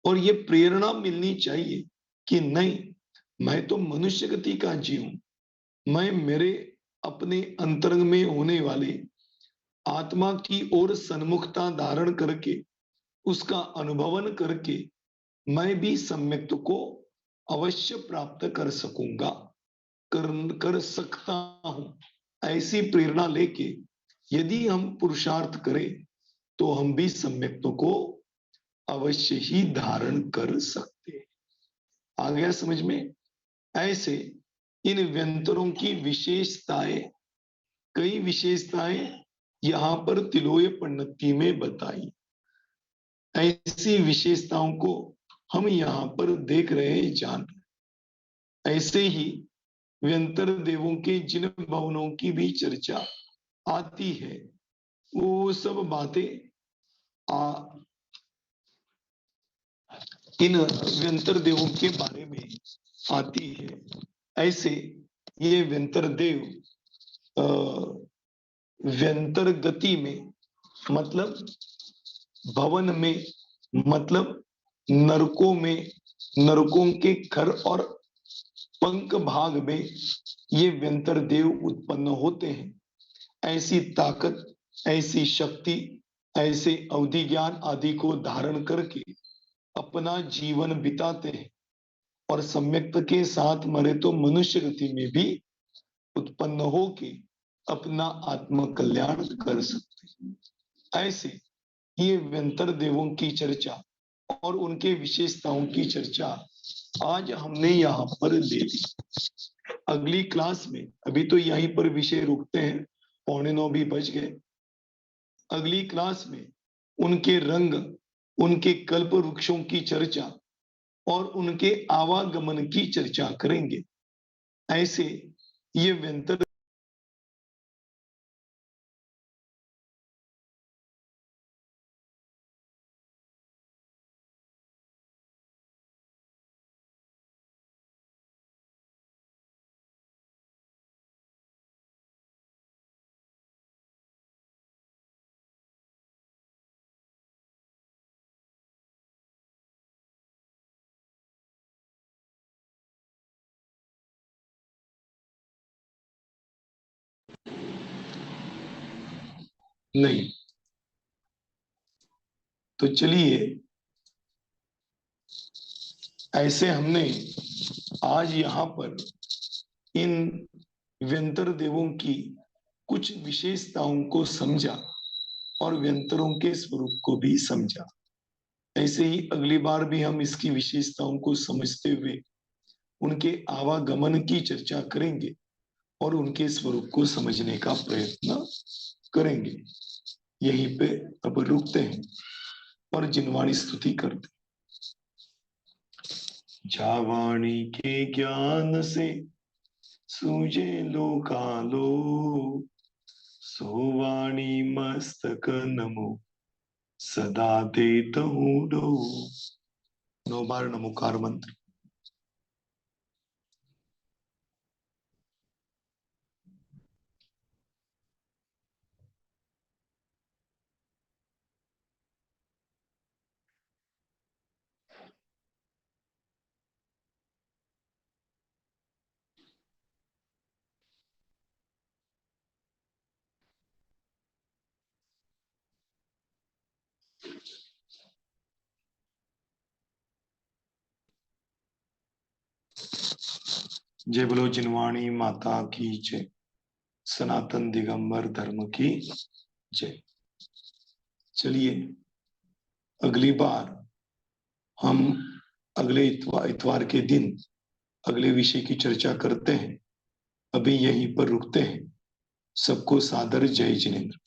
और ये प्रेरणा मिलनी चाहिए कि नहीं, मैं तो मनुष्य गति का जीव हूं, मैं मेरे अपने अंतरंग में होने वाले आत्मा की ओर सन्मुखता धारण करके, उसका अनुभवन करके मैं भी सम्यक्त को अवश्य प्राप्त कर सकूंगा, कर सकता हूं। ऐसी प्रेरणा लेके यदि हम पुरुषार्थ करें तो हम भी सम्यक्त को अवश्य ही धारण कर सकते हैं। आ गया समझ में? ऐसे इन व्यंतरों की विशेषताएं, कई विशेषताएं यहां पर तिलोय पन्नति में बताई। ऐसी विशेषताओं को हम यहाँ पर देख रहे हैं, जान रहे। ऐसे ही व्यंतर देवों के जिन भवनों की भी चर्चा आती है, वो सब बातें इन व्यंतर देवों के बारे में आती है। ऐसे ये व्यंतर देव व्यंतर गति में, मतलब भवन में, मतलब नरकों में, नरकों के घर और पंख भाग में ये व्यंतर देव उत्पन्न होते हैं। ऐसी ताकत, ऐसी शक्ति, ऐसे अवधि ज्ञान आदि को धारण करके अपना जीवन बिताते हैं, और सम्यक्त के साथ मरे तो मनुष्य गति में भी उत्पन्न होके अपना आत्म कल्याण कर सकते हैं। ऐसे ये व्यंतर देवों की चर्चा और उनके विशेषताओं की चर्चा आज हमने यहाँ पर ले ली। अगली क्लास में, अभी तो यहीं पर विषय रुकते हैं, 8:45 भी बज गए। अगली क्लास में उनके रंग, उनके कल्प वृक्षों की चर्चा और उनके आवागमन की चर्चा करेंगे। ऐसे ये व्यंतर नहीं, तो चलिए ऐसे हमने आज यहाँ पर इन व्यंतर देवों की कुछ विशेषताओं को समझा और व्यंतरों के स्वरूप को भी समझा। ऐसे ही अगली बार भी हम इसकी विशेषताओं को समझते हुए उनके आवागमन की चर्चा करेंगे और उनके स्वरूप को समझने का प्रयत्न करेंगे। यहीं पे अब रुकते हैं और जिनवाणी स्तुति करते हैं। जावाणी के ज्ञान से सूझे लोकालो, सोवाणी मस्तक नमो सदा देत हूँ डो। 9 बार नमोकार मंत्र। जय बोलो जिनवाणी माता की जय, सनातन दिगंबर धर्म की जय। चलिए अगली बार हम अगले इतवार के दिन अगले विषय की चर्चा करते हैं। अभी यहीं पर रुकते हैं। सबको सादर जय जिनेंद्र।